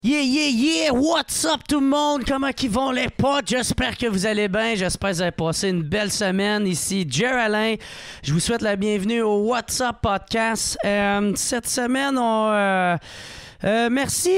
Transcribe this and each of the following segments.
Yeah, yeah, yeah! What's up tout le monde? Comment qu'ils vont les potes? J'espère que vous allez bien. J'espère que vous avez passé une belle semaine. Ici, Jer Alain. Je vous souhaite la bienvenue au What's Up Podcast. Cette semaine, merci,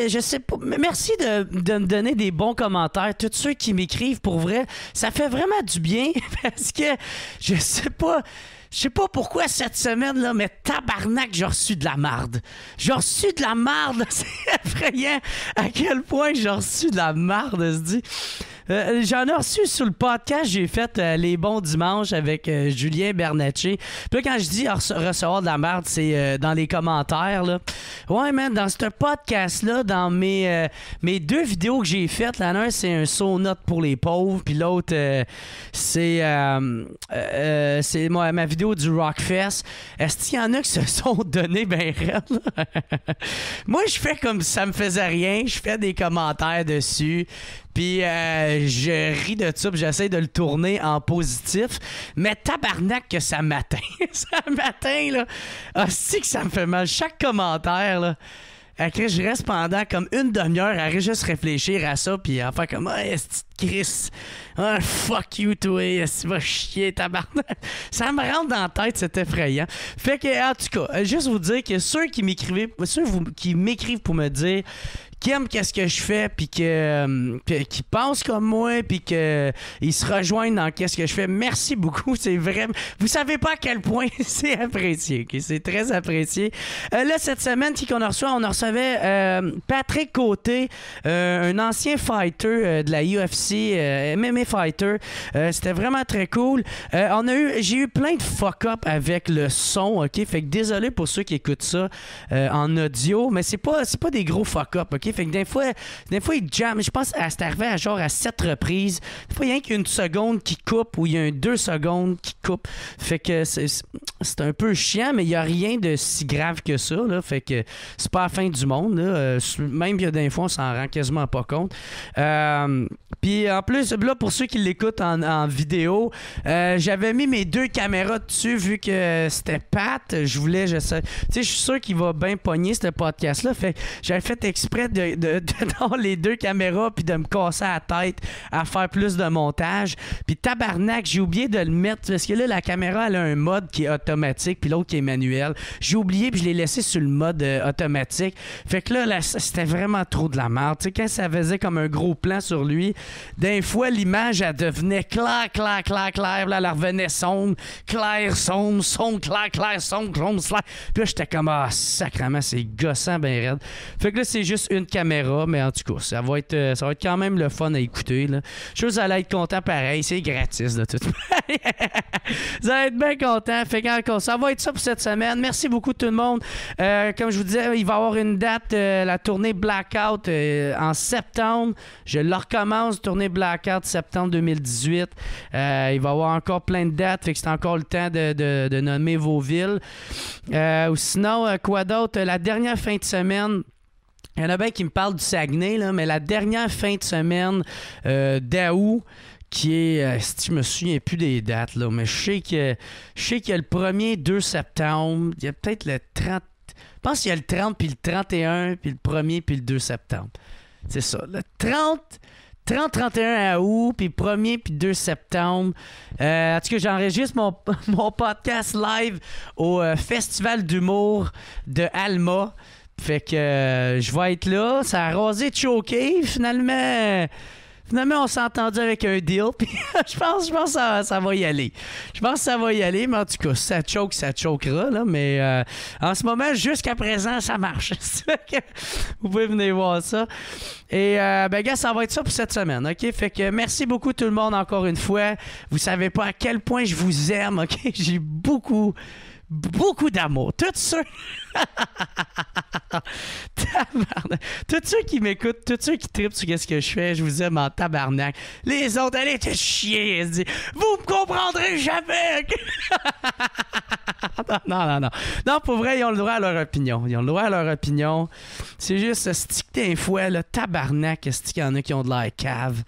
je sais pas, merci de me donner des bons commentaires. Tous ceux qui m'écrivent, pour vrai, ça fait vraiment du bien parce que je sais pas pourquoi cette semaine-là, mais tabarnak, j'ai reçu de la marde. J'ai reçu de la marde. C'est effrayant à quel point j'ai reçu de la marde, se dit. J'en ai reçu sur le podcast, j'ai fait Les Bons Dimanches avec Julien Bernatchez. Puis là, quand je dis recevoir de la merde, c'est dans les commentaires, là. Ouais, man, dans ce podcast-là, dans mes deux vidéos que j'ai faites, l'un, c'est un sauna pour les pauvres, puis l'autre, c'est ma vidéo du Rockfest. Est-ce qu'il y en a qui se sont donnés ben raides? Moi, je fais comme si ça me faisait rien. Je fais des commentaires dessus. Puis je ris de ça, puis j'essaie de le tourner en positif. Mais tabarnak que ça m'atteint. Ça m'atteint, là. Ah, c'est que ça me fait mal. Chaque commentaire, là. Après, je reste pendant comme une demi-heure à juste réfléchir à ça, puis à faire comme « Ah, est-ce que Chris? Ah, fuck you, toi, est-ce que tu vas chier, tabarnak? » Ça me rentre dans la tête, c'est effrayant. Fait que, en tout cas, juste vous dire que ceux qui m'écrivent pour me dire qui aiment qu'est-ce que je fais, puis qui pensent comme moi, puis qu'ils se rejoignent dans qu'est-ce que je fais. Merci beaucoup, c'est vraiment... Vous savez pas à quel point c'est apprécié, okay? C'est très apprécié. Là, cette semaine, on recevait Patrick Côté, un ancien fighter de la UFC, MMA fighter. C'était vraiment très cool. J'ai eu plein de fuck-up avec le son, ok? Fait que désolé pour ceux qui écoutent ça en audio, mais c'est pas des gros fuck-up, ok? Fait que des fois, il jamme. Je pense que c'est arrivé à 7 reprises. Des fois, il y a rien qu'une seconde qui coupe ou il y a 2 secondes qui coupe. Fait que c'est un peu chiant, mais il n'y a rien de si grave que ça, là. Fait que c'est pas la fin du monde, là. Même qu'il y a des fois, on s'en rend quasiment pas compte. Puis en plus, là, pour ceux qui l'écoutent en vidéo, j'avais mis mes 2 caméras dessus vu que c'était Pat. Je suis sûr qu'il va bien pogner ce podcast-là. Fait que j'avais fait exprès de dans les 2 caméras puis de me casser la tête à faire plus de montage. Puis tabarnak, j'ai oublié de le mettre parce que là, la caméra, elle a un mode qui est automatique puis l'autre qui est manuel. J'ai oublié puis je l'ai laissé sur le mode automatique. Fait que là, c'était vraiment trop de la merde. Tu sais, quand ça faisait comme un gros plan sur lui, des fois, l'image, elle devenait claire. Là, elle revenait sombre, clair, sombre, clair, sombre, clair. Puis là, j'étais comme, ah, sacrément, c'est gossant ben raide. Fait que là, c'est juste une caméra, mais en tout cas, ça va être quand même le fun à écouter, là. Je suis sûr que vous allez être content pareil, c'est gratis de toute manière. Vous allez être bien content. Fait que ça va être ça pour cette semaine. Merci beaucoup tout le monde. Comme je vous disais, il va y avoir une date, la tournée Blackout en septembre. Je le recommence, tournée Blackout septembre 2018. Il va y avoir encore plein de dates, fait que c'est encore le temps de nommer vos villes. Ou sinon, quoi d'autre? La dernière fin de semaine, il y en a bien qui me parlent du Saguenay, là, mais la dernière fin de semaine d'août, qui est, si je me souviens plus des dates, là, mais je sais qu'il y a le 1er 2 septembre, il y a peut-être le 30, je pense qu'il y a le 30, puis le 31, puis le 1er, puis le 2 septembre. C'est ça, le 30-31 août, puis 1er, puis 2 septembre. En tout cas, j'enregistre mon podcast live au Festival d'humour de Alma. Fait que je vais être là. Ça a rasé de choquer. Finalement, on s'est entendu avec un deal. Puis je pense que ça va y aller. Je pense que ça va y aller. Mais en tout cas, si ça choquera. Là, mais en ce moment, jusqu'à présent, ça marche. Vous pouvez venir voir ça. Et gars, ça va être ça pour cette semaine. OK? Fait que merci beaucoup tout le monde encore une fois. Vous savez pas à quel point je vous aime. OK? J'ai beaucoup d'amour. Tous ceux... Tous ceux qui m'écoutent, tous ceux qui trippent sur ce que je fais, je vous aime en tabarnak. Les autres, allez te chier. Vous me comprendrez jamais. Non. Non, pour vrai, ils ont le droit à leur opinion. C'est juste, stick d'un fois, le tabarnak, est-ce qu'il y en a qui ont de l'air cave.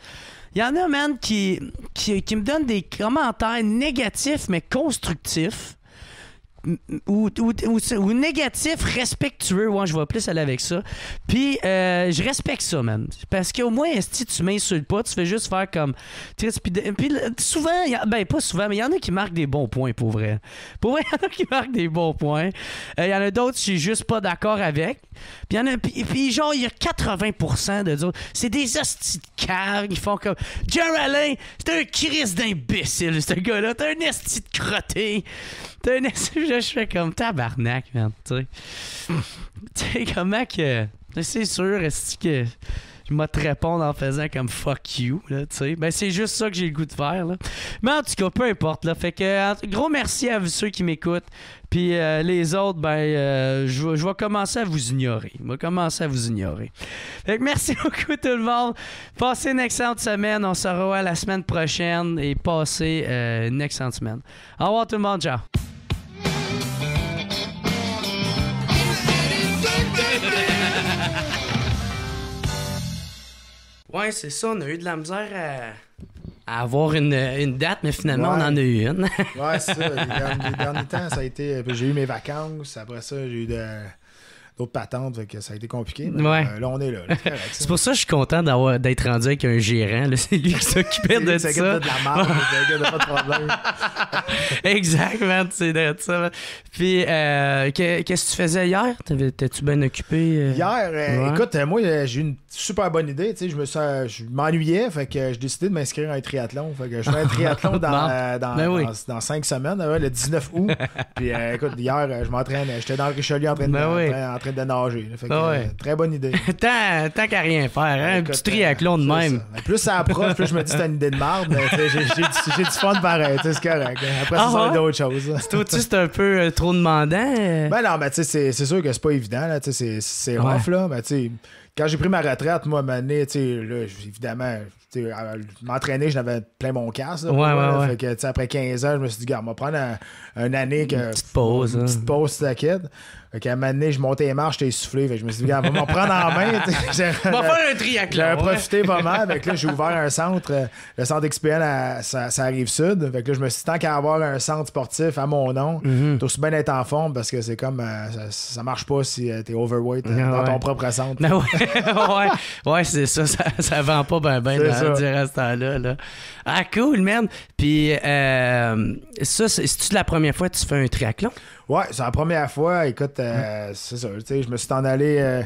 Il y en a, man, qui me donnent des commentaires négatifs, mais constructifs. ou négatif, respectueux. Ouais, je vais plus aller avec ça. Puis, je respecte ça, man. Parce qu'au moins, si tu m'insultes pas, tu fais juste faire comme... Puis souvent, pas souvent, mais il y en a qui marquent des bons points, pour vrai. Pour vrai, il y en a qui marquent des bons points. Il y en a d'autres que je suis juste pas d'accord avec. Puis, genre, il y a 80% de dire... C'est des hosties de caves qui font comme... Jerry Alain, c'est un crise d'imbécile, ce gars-là. T'es un esti de crotté. T'es un esti... Je fais comme tabarnak, man. Tu sais, comment que... C'est sûr, esti que... Je vais te répondre en faisant comme fuck you, là, tu sais. Ben, c'est juste ça que j'ai le goût de faire, là. Mais en tout cas, peu importe, là. Fait que, gros merci à vous ceux qui m'écoutent. Puis les autres, ben, je vais commencer à vous ignorer. Fait que merci beaucoup tout le monde. Passez une excellente semaine. On se revoit la semaine prochaine et passez une excellente semaine. Au revoir tout le monde, ciao. Ouais, c'est ça. On a eu de la misère à avoir une date, mais finalement, on en a eu une. Ouais, c'est ça. Les derniers temps, ça a été... J'ai eu mes vacances. Après ça, j'ai eu d'autres patentes. Fait que ça a été compliqué. Mais là, on est là. C'est pour ça que je suis content d'être rendu avec un gérant. Là. C'est lui qui s'occupait de ça. C'est de la marde. Pas de problème. Exactement. C'est de ça. Puis, qu'est-ce que tu faisais hier? T'es-tu bien occupé? Hier, écoute, moi, j'ai eu une super bonne idée. Je m'ennuyais. Fait que j'ai décidé de m'inscrire à un triathlon. Fait que je fais un triathlon dans 5 semaines, le 19 août. Puis, écoute, hier, je m'entraînais. J'étais dans le Richelieu en train de nager. Fait que, très bonne idée. Tant qu'à rien faire, hein? Un petit triathlon de même. Plus ça approche, plus je me dis que c'est une idée de merde. Mais j'ai du fun pareil. C'est correct. Après, ça va d'autres choses. C'est un peu trop demandant. Ben non, mais tu sais, c'est sûr que c'est pas évident. Là, c'est rough, là. Mais tu sais, quand j'ai pris ma retraite, moi, à un moment donné, évidemment, m'entraîner, je n'avais plein mon casque. Ouais. Fait que, après 15 ans, je me suis dit, gars, on va prendre une année que. Une petite pause. Une petite pause, c'est la kid. Fait qu'à un moment donné, je montais les marches, j'étais essoufflé. Fait que je me suis dit, gars, on va m'en prendre en main. On va faire un triathlon. J'avais profité pas mal. Fait que là, j'ai ouvert un centre, le centre XPN, ça arrive sud. Fait que là, je me suis dit, tant qu'à avoir un centre sportif à mon nom, t'as aussi bien d'être en forme parce que c'est comme, ça marche pas si t'es overweight dans ton propre centre. Ouais, c'est ça. Ça vend pas bien durant ce temps-là. Là. Ah, cool, man. Puis, ça, c'est-tu la première fois que tu fais un triathlon? Ouais, c'est la première fois. Écoute, c'est ça. Tu sais, je me suis en allé.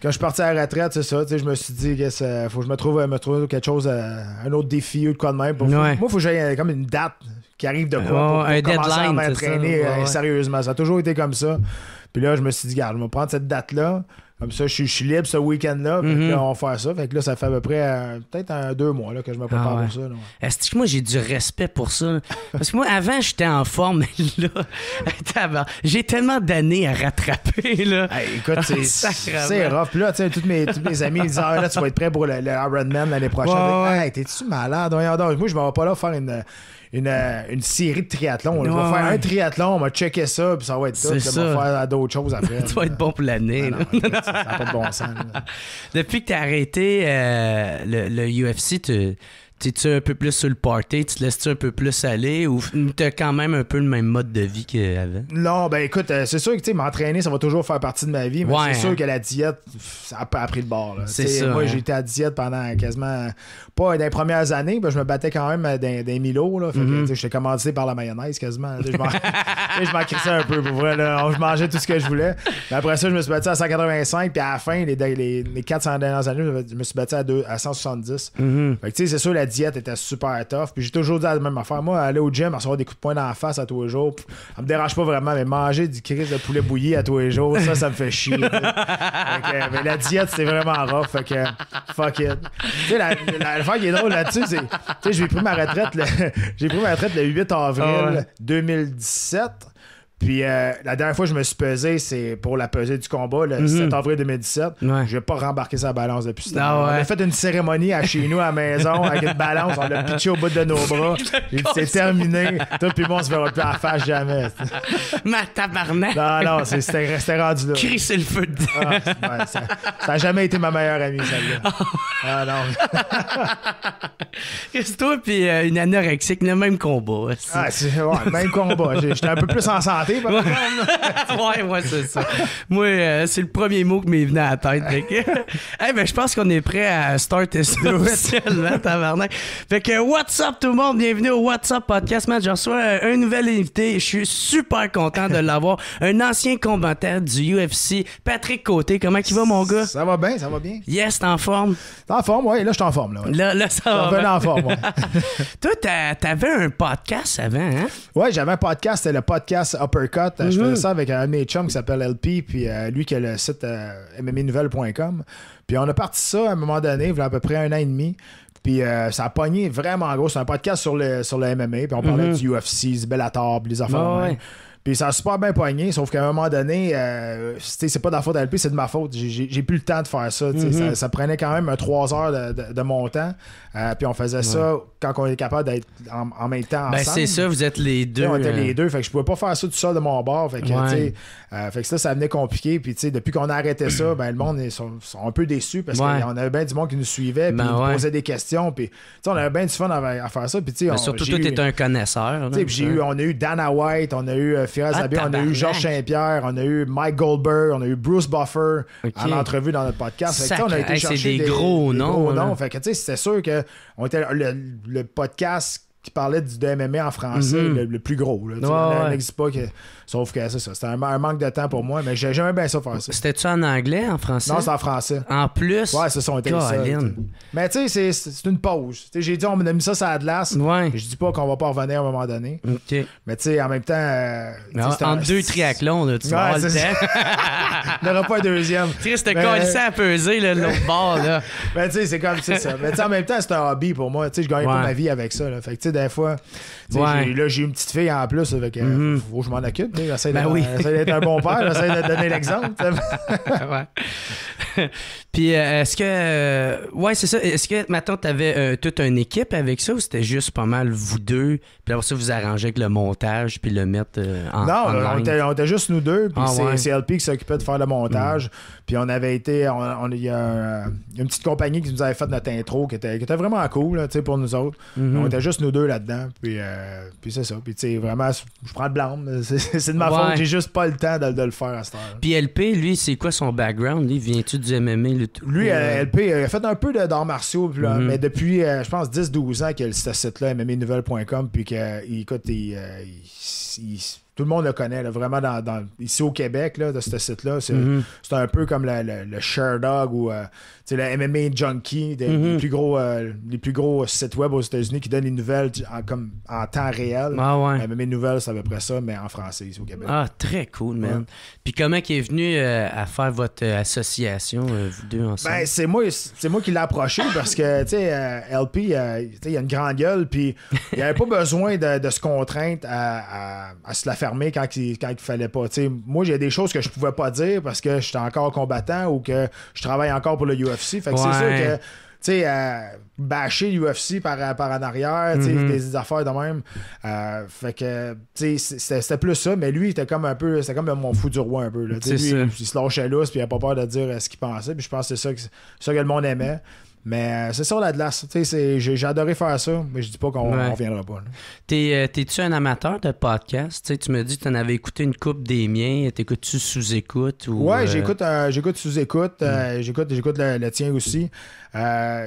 Quand je suis parti à la retraite, c'est ça. Tu sais, je me suis dit que faut que je me trouve quelque chose, un autre défi ou de quoi de même. Moi, il faut que j'aie comme une date qui arrive de quoi pour un commencer deadline, à m'entraîner sérieusement. Ça a toujours été comme ça. Puis là, je me suis dit, regarde, je vais prendre cette date-là. Comme ça, je suis libre ce week-end-là. Fait que là, on va faire ça. Fait que là, ça fait à peu près peut-être 2 mois là, que je me prépare pour ça. Là. Est-ce que moi, j'ai du respect pour ça? Parce que moi, avant, j'étais en forme, mais là, j'ai tellement d'années à rattraper. Là. Hey, écoute, c'est rough. Puis là, tous mes amis ils disent, là, tu vas être prêt pour le Ironman l'année prochaine. Hey, t'es-tu malade? Moi, je m'en vais pas là faire une série de triathlons. On va faire un triathlon, on va checker ça, puis ça va être ça. Puis on va faire d'autres choses après. Tu vas être bon pour l'année. Ça n'a pas de bon sens. Là. Depuis que tu as arrêté le UFC, t'es-tu un peu plus sur le party? Tu te laisses-tu un peu plus aller? Ou t'as quand même un peu le même mode de vie qu'avant? Non, ben écoute, c'est sûr que m'entraîner, ça va toujours faire partie de ma vie, mais c'est sûr que la diète, ça a pris le bord. Là. C'est ça. Moi, j'ai été à diète pendant quasiment... Pas dans les premières années, ben, je me battais quand même des milos. Là, fait que j'étais commandité par la mayonnaise quasiment. Je m'en crissais un peu pour vrai. Là. Je mangeais tout ce que je voulais. Mais après ça, je me suis battu à 185, puis à la fin, les 400 dernières années, je me suis battu à 170. Fait que c'est sûr, la diète était super tough. Puis j'ai toujours dit la même affaire. Moi, aller au gym, recevoir des coups de poing dans la face à tous les jours, ça me dérange pas vraiment, mais manger du crise de poulet bouilli à tous les jours, ça me fait chier. Mais la diète, c'est vraiment rough. Fait que fuck it. Tu sais, l'affaire qui est drôle là-dessus, c'est. Tu sais, j'ai pris ma retraite le 8 avril 2017. Puis la dernière fois que je me suis pesé, c'est pour la pesée du combat, le 7 avril 2017. Ouais. Je vais pas rembarquer sa balance depuis ce temps. On a fait une cérémonie chez nous à la maison avec une balance, on l'a pitché au bout de nos bras. C'est terminé. Toi puis moi, on se verra plus à la face jamais. Ma tabarnak! Non, c'était rendu là. Crisser le feu dedans. Ça a jamais été ma meilleure amie, celle-là. Ah non. C'est toi puis une anorexique, le même combat. Même combat. J'étais un peu plus en santé santé, par exemple. ouais, c'est ça. Moi, c'est le premier mot qui m'est venu à la tête. Hey, ben, je pense qu'on est prêt à starter ça officiellement, tabarnak. Fait que, what's up tout le monde? Bienvenue au What's Up Podcast, man. Je reçois un nouvel invité. Je suis super content de l'avoir. Un ancien combattant du UFC, Patrick Côté. Comment il va, mon gars? Ça va bien, ça va bien. Yes, t'es en forme? T'es en forme, oui. Là, je suis en forme. Là, ça va bien. En forme, ouais. Toi, t'avais un podcast avant, hein? Ouais, j'avais un podcast, c'était le podcast Uppercut. Je faisais ça avec un de mes chums qui s'appelle LP, puis lui qui a le site mmanouvelles.com. Puis on a parti ça à un moment donné, il y a à peu près 1 an et demi. Puis ça a pogné vraiment gros. C'est un podcast sur le MMA, puis on parlait du UFC, du Bellator, puis les affaires de même. Puis ça a super bien pogné, sauf qu'à un moment donné, c'est pas de la faute de LP, c'est de ma faute. J'ai plus le temps de faire ça. Ça prenait quand même 3 heures de mon temps. Puis on faisait ça quand on est capable d'être en même temps ensemble. Ben c'est ça, vous êtes les deux. On était les deux, fait que je pouvais pas faire ça tout seul de mon bord. Fait que, fait que ça venait compliqué. Puis depuis qu'on a arrêté ça, ben le monde sont un peu déçus parce qu'on avait bien du monde qui nous suivait, puis nous posait des questions. Puis on avait bien du fun à faire ça. Puis surtout toi, t'es un connaisseur. On a eu Dana White, on a eu Firas Abbé, on a eu Georges Saint-Pierre, on a eu Mike Goldberg, on a eu Bruce Buffer en entrevue dans notre podcast. Fait que, on a été chercher des gros noms. Fait que c'était sûr que on était le podcast qui parlait du MMA en français, le plus gros. Là, n'existe pas. Sauf que c'est ça. C'était un manque de temps pour moi, mais j'aimais bien ça faire ça. C'était-tu en anglais, en français? Non, c'est en français. En plus? Ouais, c'est ça, on était ça. Mais tu sais, c'est une pause. T'sais, j'ai dit, on a mis ça sur la glace. Ouais. Je dis pas qu'on va pas revenir à un moment donné. OK. Mais tu sais, en même temps... entre 2 triathlons, là, tu vas avoir le temps. Il n'y aura pas un deuxième. Triste de coller à peser, là, de l'autre bord, là. Mais tu sais, c'est comme ça. Mais en même temps, c'est un hobby pour moi. Tu sais, je gagne pas ma vie avec ça. Là. Fait que tu sais, des fois, j'ai une petite fille en plus. Faut que je m'en occupe. J'essaie d'être un bon père. J'essaie de donner l'exemple. Puis, est-ce que... ouais, c'est ça. Est-ce que, maintenant, t'avais toute une équipe avec ça ou c'était juste pas mal vous deux? Puis après ça, vous arrangez avec le montage puis le mettre en Non, on était juste nous deux. Puis c'est LP qui s'occupait de faire le montage. Puis on avait été... Il y a une petite compagnie qui nous avait fait notre intro qui était vraiment cool là, pour nous autres. On était juste nous deux là-dedans. Puis c'est ça. Puis tu sais, vraiment, je prends le blâme. C'est de ma faute. J'ai juste pas le temps de le faire à cette heure. Puis LP, lui, c'est quoi son background? Lui, viens-tu du MMA? Lui, LP, il a fait un peu d'arts martiaux, mais depuis, je pense, 10-12 ans qu'il a ce site-là, mmanouvelles.com, puis écoute, tout le monde le connaît, là, vraiment ici au Québec, là, de ce site-là. C'est un peu comme le Sherdog ou le MMA Junkie, les plus gros sites web aux États-Unis qui donnent les nouvelles en temps réel. MMA Nouvelles, c'est à peu près ça, mais en français ici au Québec. Ah, très cool, man. Ouais. Puis comment il est venu à faire votre association, vous deux ensemble? Ben, c'est moi qui l'ai approché parce que, tu sais, LP, il a une grande gueule, puis il n'y avait pas besoin de se contraindre à se la fermer quand il fallait pas. T'sais, moi, j'ai des choses que je pouvais pas dire parce que j'étais encore combattant ou que je travaille encore pour le UFC. Fait que c'est sûr que, tu sais, bâcher l'UFC par en arrière, des affaires de même. Fait que, tu sais, c'était plus ça, mais lui, il était comme un peu, c'était comme mon fou du roi un peu. Là. Lui, il se lâchait lousse, puis il avait pas peur de dire ce qu'il pensait, puis je pense que c'est ça que le monde aimait. Mais c'est ça la glace. J'ai adoré faire ça, mais je dis pas qu'on reviendra pas. T'es-tu un amateur de podcast? T'sais, tu me dis que tu en avais écouté une couple des miens. T'écoutes-tu sous-écoute? Ouais, j'écoute sous-écoute. J'écoute le tien aussi.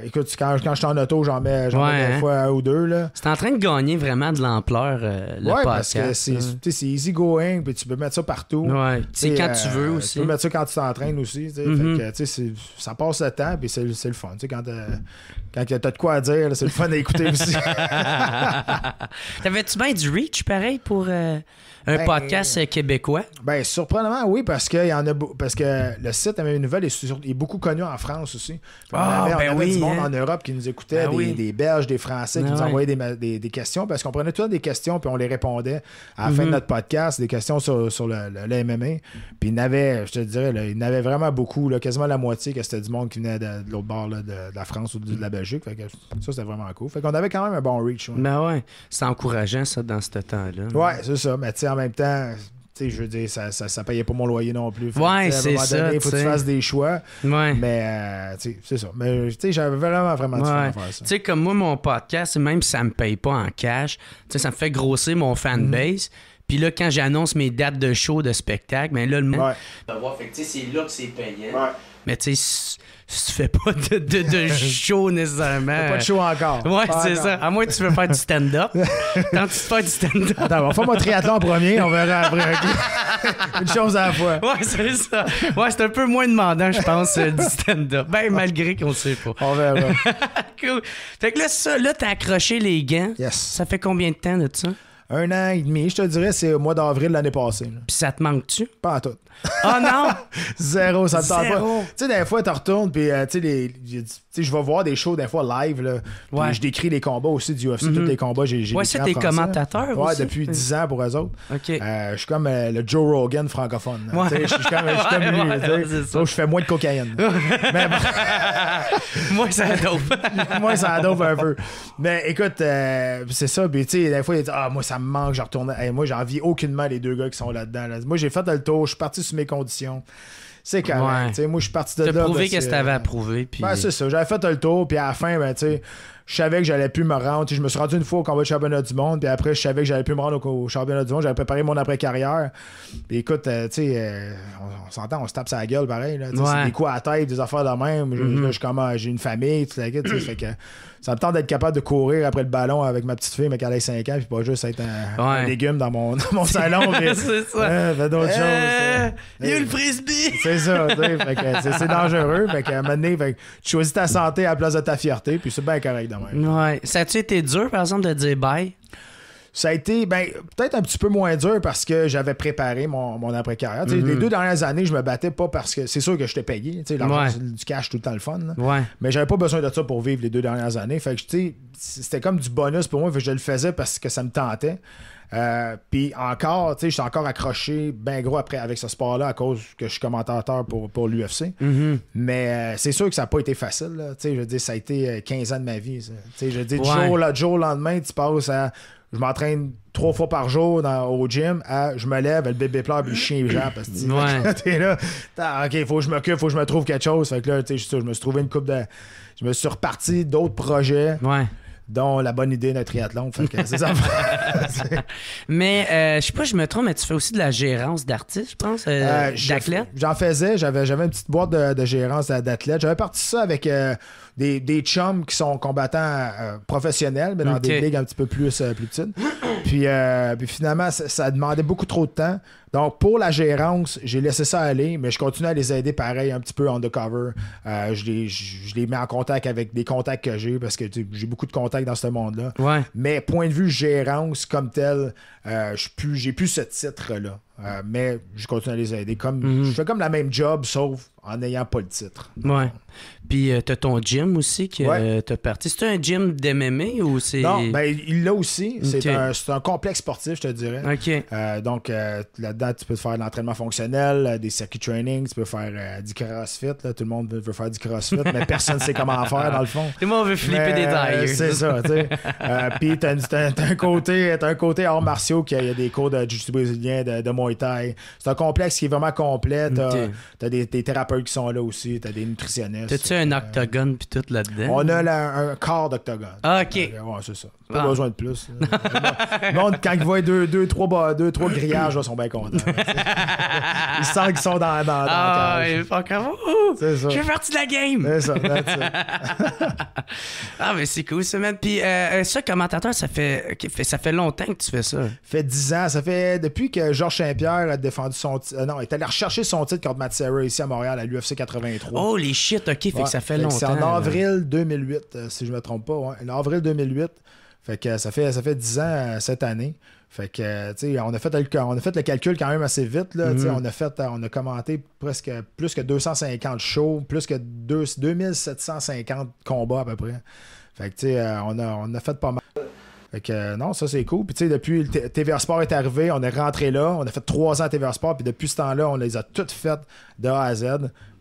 Écoute, quand je suis en auto, j'en mets des fois un ou deux. Là. C'est en train de gagner vraiment de l'ampleur, le podcast. Parce que c'est easy going, puis tu peux mettre ça partout. Ouais. C'est quand tu veux aussi. Tu peux mettre ça quand tu t'entraînes aussi. Fait que, ça passe le temps, puis c'est le fun. Quand t'as de quoi à dire, là, c'est le fun d'écouter aussi. T'avais-tu bien du reach pareil pour un podcast québécois? Ben, surprenamment, oui, parce que le site MMA Nouvelles est beaucoup connu en France aussi. On avait du monde en Europe qui nous écoutait, des Belges, des Français qui nous envoyaient des questions, parce qu'on prenait tout des questions puis on les répondait à la fin de notre podcast, des questions sur le MMA. Puis il y en avait, je te dirais, il y en avait vraiment beaucoup, là, quasiment la moitié que c'était du monde qui venait de l'autre bord là, de la France ou de la Belgique. Fait que ça, c'était vraiment cool. Fait qu'on avait quand même un bon reach. Ouais. Ben ouais, c'est encourageant ça dans ce temps-là. Ouais, c'est ça. Mais tu sais, en même temps, je veux dire, ça payait pas mon loyer non plus. Ouais, c'est ça. Il faut que tu fasses des choix. Ouais. Mais c'est ça. Mais tu sais, j'avais vraiment du fun à faire ça. Tu sais, comme moi, mon podcast, même si ça me paye pas en cash, ça me fait grossir mon fanbase. Puis là, quand j'annonce mes dates de show, de spectacle, ben là, le monde Ouais. va voir. Fait que, tu sais, c'est là que c'est payant. Ouais. Mais tu sais, si tu fais pas de show nécessairement. Pas de show encore. Ouais, Pas c'est encore. ça. À moins que tu veux faire du stand-up. Quand tu fais du stand-up. Attends, on va faire mon triathlon en premier, on verra après. OK? Une chose à la fois. Ouais, c'est ça. Ouais, c'est un peu moins demandant, je pense, du stand-up. Ben, malgré qu'on le sait pas. On verra. Cool. Fait que là, ça, là, t'as accroché les gants. Yes. Ça fait combien de temps de ça? 1 an et demi, je te dirais, c'est au mois d'avril de l'année passée. Là. Puis ça te manque-tu? Pas en tout. Oh non! Zéro, ça me tente pas. Zéro. Tu sais, des fois, tu retournes, puis tu sais, je vais voir des shows, des fois live, là. Puis Ouais. je décris les combats aussi du UFC, tous les combats, j'ai Ouais, décrit c'est en tes français. commentateurs Ouais, aussi. depuis 10 ans pour eux autres. OK. Je suis comme le Joe Rogan francophone. Ouais. Tu sais, je suis comme lui, Ouais, tu sais. ouais, c'est ça. Sauf que je fais moins de cocaïne. Mais bon, Moi, ça dope. moi, ça dope un peu. Mais écoute, c'est ça. Puis, tu sais, des fois, il dit, moi, ça me manque, je retourne. Hey, moi, j'envie aucunement les deux gars qui sont là-dedans. Là. Moi, j'ai fait le tour, je suis parti sur mes conditions. C'est correct. Ouais. Tu sais, moi, je suis parti de T'as là. prouvé parce qu'est-ce que t'avais à prouver. Puis... Ben, c'est ça. J'avais fait le tour, puis à la fin, ben, tu sais, je savais que j'allais plus me rendre. Tu sais, je me suis rendu une fois au combat de championnat du monde, puis après, je savais que j'allais plus me rendre au championnat du monde. J'avais préparé mon après-carrière. Puis écoute, tu sais, on s'entend, on se tape sa gueule pareil. Là, tu sais, Ouais. c'est des coups à la tête, des affaires de même. Là, j'ai une famille, tout ça. Tu sais, fait que ça me tente d'être capable de courir après le ballon avec ma petite fille, mais qu'elle ait 5 ans, puis pas juste être un légume dans mon salon. Puis, c'est ça. fait d'autres choses. Il y a eu le frisbee. C'est ça, tu sais. Fait que c'est dangereux. Fait qu'à un moment donné, fait que tu choisis ta santé à la place de ta fierté, puis c'est bien correct de même. Ouais. Ça a-tu été dur, par exemple, de dire bye? Ça a été peut-être un petit peu moins dur parce que j'avais préparé mon après-carrière. Tu sais, Les 2 dernières années, je me battais pas parce que c'est sûr que je t'ai payé. Tu sais, l'argent, c'est du cash tout le temps le fun. Là. Ouais. Mais j'avais pas besoin de ça pour vivre les 2 dernières années. Fait que tu sais, c'était comme du bonus pour moi. Fait que je le faisais parce que ça me tentait. Puis encore, tu sais, j'étais encore accroché bien gros après avec ce sport-là à cause que je suis commentateur pour l'UFC. Mais c'est sûr que ça n'a pas été facile. Là. Tu sais, je veux dire, ça a été 15 ans de ma vie. Ça. Tu sais, je veux dire, du jour au lendemain, tu passes à... Je m'entraîne 3 fois par jour au gym. Je me lève, le bébé pleure, puis le chien jappe. Ouais. T'es là, OK, faut que je m'occupe, faut que je me trouve quelque chose. Fait que là, tu sais, je me suis trouvé une coupe de... Je me suis reparti d'autres projets, Ouais. dont la bonne idée d'un triathlon. Fait que c'est ça. Mais, je sais pas, je me trompe, mais tu fais aussi de la gérance d'artistes, je pense, d'athlètes. J'en faisais. J'avais une petite boîte de gérance d'athlètes. J'avais parti ça avec des chums qui sont combattants professionnels, mais dans des ligues un petit peu plus petites. Puis finalement, ça demandait beaucoup trop de temps. Donc, pour la gérance, j'ai laissé ça aller, mais je continue à les aider pareil, un petit peu undercover. Je les mets en contact avec des contacts que j'ai, parce que j'ai beaucoup de contacts dans ce monde-là. Ouais. Mais point de vue gérance comme tel, j'ai plus ce titre-là. Mais je continue à les aider. Je fais comme la même job, sauf en n'ayant pas le titre. Ouais. Puis t'as ton gym aussi que t'as parti. C'est un gym d'MMA ou c'est... Non, ben il l'a aussi. Okay. C'est un complexe sportif, je te dirais. OK. Donc là-dedans, tu peux faire de l'entraînement fonctionnel, des circuit training, tu peux faire du crossfit. Là. Tout le monde veut faire du crossfit, mais personne ne sait comment faire dans le fond. Tout le monde veut flipper des tailles. C'est ça, tu sais. Puis t'as un côté arts martiaux, qu'il y a des cours de jiu-jitsu brésilien, de Muay Thai. C'est un complexe qui est vraiment complet. T'as des thérapeutes qui sont là aussi, t'as des nutritionnistes. T'as-tu un octogone pis tout là-dedans? On a un quart d'octogone. Ah, OK. Ouais, c'est ça. Pas besoin de plus. Le monde, quand ils voient deux, trois grillages, là, ils sont bien contents. Ils sentent qu'ils sont dans la cage. Il faut encore... C'est ça. Je fais partie de la game! C'est ça, that's it. Ah, mais c'est cool, ça, man. Puis ça, commentateur, ça fait longtemps que tu fais ça. Fait 10 ans. Ça fait depuis que Georges Saint-Pierre a défendu son titre. Non, il est allé rechercher son titre contre Matt Serra ici à Montréal à l'UFC 83. Oh, les shit, OK, fait que ça fait longtemps. C'est en avril 2008, si je me trompe pas. Ouais. En avril 2008. Fait que ça fait 10 ans cette année. Fait que, tu sais, on a fait le calcul quand même assez vite. Là, on a commenté presque plus que 250 shows, plus que 2750 combats à peu près. Fait que, tu sais, on a fait pas mal. Fait que, non, ça c'est cool. Puis, tu sais, depuis TVA Sport est arrivé, on est rentré là. On a fait 3 ans à TVA Sport. Puis, depuis ce temps-là, on les a toutes faites de A à Z.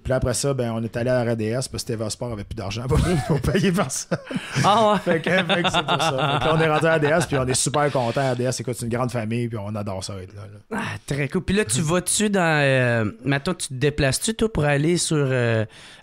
Puis après ça, ben, on est allé à la RDS parce que Teva Sport avait plus d'argent pour payer personne. Ah ouais. fait que c'est pour ça. Fait que là, on est rentré à RDS, puis on est super contents. RDS, écoute, c'est une grande famille, puis on adore ça être là. Ah, très cool. Puis là, tu vas-tu dans... Maintenant, tu te déplaces-tu, toi, pour aller sur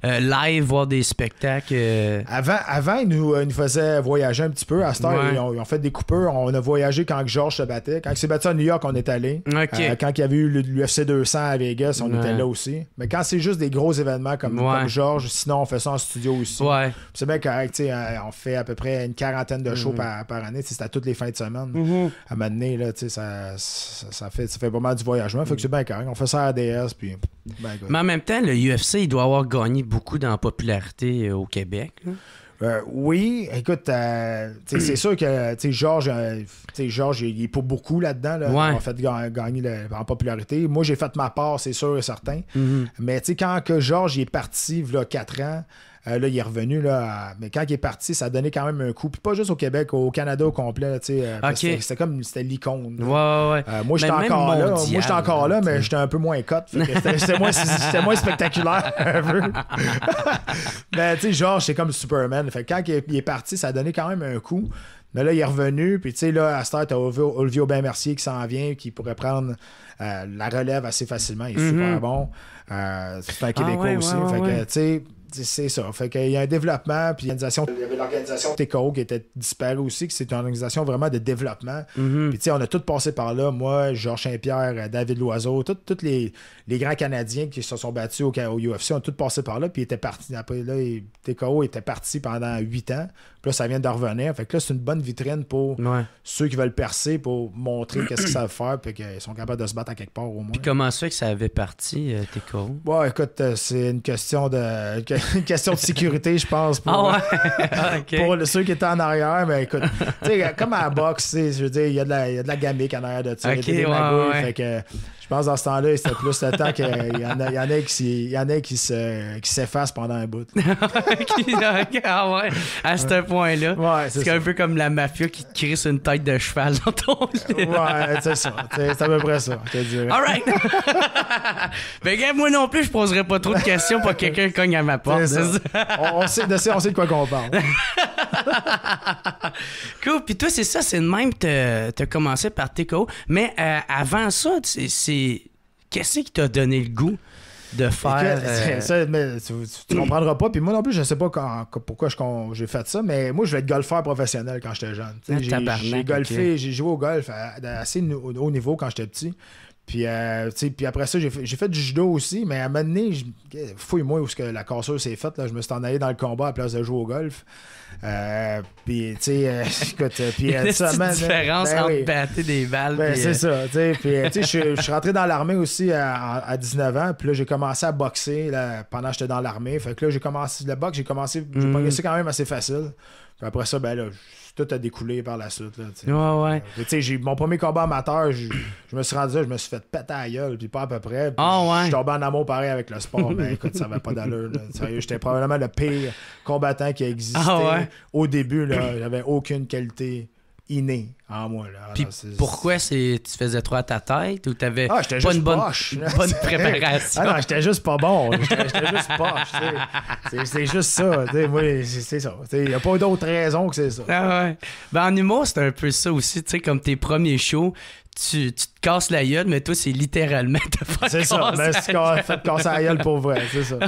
live, voir des spectacles? Avant, ils nous faisaient voyager un petit peu. À cette heure, Ouais. ils ont fait des coupeurs. On a voyagé quand Georges se battait. Quand il s'est battu à New York, on est allé. OK. Quand il y avait eu l'UFC 200 à Vegas, on était là aussi. Mais quand c'est juste des gros événements comme Georges, sinon on fait ça en studio aussi. Ouais. Puis c'est bien correct. On fait à peu près une quarantaine de shows par année. C'est à toutes les fins de semaine. À un moment donné, là, ça fait pas mal du voyagement. Fait que c'est bien correct. On fait ça à RDS. Puis, ben, Mais en même temps, le UFC, il doit avoir gagné beaucoup dans la popularité au Québec. Là. Oui, écoute, c'est sûr que Georges, il est pas beaucoup là-dedans. Là, Ouais. en fait, gagner en popularité. Moi, j'ai fait ma part, c'est sûr et certain. Mais quand que Georges il est parti, il y a 4 ans, là, il est revenu. Là, mais quand il est parti, ça a donné quand même un coup. Puis pas juste au Québec, au Canada au complet. Parce que c'était l'icône. Ouais. Moi, j'étais encore là. Moi, j'étais encore là, mais j'étais un peu moins cut. C'était moins spectaculaire un peu. Mais tu sais, Georges, c'est comme Superman. Fait que quand il est parti, ça a donné quand même un coup. Mais là, il est revenu. Puis tu sais, là, à cette heure, t'as Olivier Aubin-Mercier qui s'en vient, qui pourrait prendre la relève assez facilement. Il est super bon. C'est un Québécois aussi. Fait que, tu sais, c'est ça. Fait qu'il y a un développement, puis il y avait l'organisation TKO qui était disparue aussi, que c'est une organisation vraiment de développement. Puis tu sais, on a tous passé par là. Moi, Georges Saint-Pierre, David Loiseau, tous les grands Canadiens qui se sont battus au UFC ont tous passé par là, puis ils étaient partis. Après, là, TKO était parti pendant 8 ans. Puis là, ça vient de revenir. Fait que là, c'est une bonne vitrine pour ceux qui veulent percer, pour montrer qu'est-ce qu'ils savent faire, puis qu'ils sont capables de se battre à quelque part au moins. Puis comment ça fait que ça avait parti, TKO? Bon, écoute, c'est une question de sécurité, je pense, pour ceux qui étaient en arrière. Mais écoute, tu sais, comme à la boxe, je veux dire, il y a de la gamique en arrière de ça. Il y a des magouilles, fait que je pense que dans ce temps-là, c'était plus le temps qu'il y en a qui s'effacent pendant un bout. Ah ouais, à ce point-là. Ouais, c'est un peu comme la mafia qui te crisse une tête de cheval dans ton lit. Ouais, c'est ça. C'est à peu près ça, je te dirais. All right. Mais gars, moi non plus, je poserais pas trop de questions pour que quelqu'un cogne à ma porte. On sait de quoi qu'on parle. Cool. Puis toi, c'est ça, c'est de même que t'as commencé par TKO. Mais avant ça, qu'est-ce qui t'a donné le goût de faire... Ça, mais tu comprendras pas. Puis moi non plus, je sais pas pourquoi j'ai fait ça, mais moi, je voulais être golfeur professionnel quand j'étais jeune. J'ai golfé, j'ai joué au golf à assez haut niveau quand j'étais petit. Puis, puis après ça, j'ai fait du judo aussi, mais à un moment donné, fouille-moi où la cassure s'est faite. Là, je me suis en allé dans le combat à la place de jouer au golf. Puis, tu sais, écoute, puis ça, man, différence entre battre des balles. C'est ça, tu sais. Puis, tu sais, je suis rentré dans l'armée aussi à 19 ans. Puis là, j'ai commencé à boxer pendant que j'étais dans l'armée. Fait que là, j'ai commencé j'ai progressé quand même assez facile. Puis après ça, ben là, tout a découlé par la suite. Là, ouais. Tu sais, mon premier combat amateur, je me suis rendu là, je me suis fait péter à la gueule, puis pas à peu près. Je suis tombé en amour pareil avec le sport, mais écoute, ça avait pas d'allure. Là. Sérieux, j'étais probablement le pire combattant qui a existé. Au début, là, j'avais aucune qualité innée en moi. Là. Puis pourquoi tu faisais trop à ta tête ou t'avais pas une bonne préparation? Non, j'étais juste pas bon. J'étais juste poche. C'est juste ça. Moi, c'est ça. Il n'y a pas d'autre raison que c'est ça. Ben, en humour, c'est un peu ça aussi. Comme tes premiers shows, tu te casses la gueule, mais toi, c'est littéralement te faire casser. C'est ça, mais tu te fais casser la gueule pour vrai, c'est ça.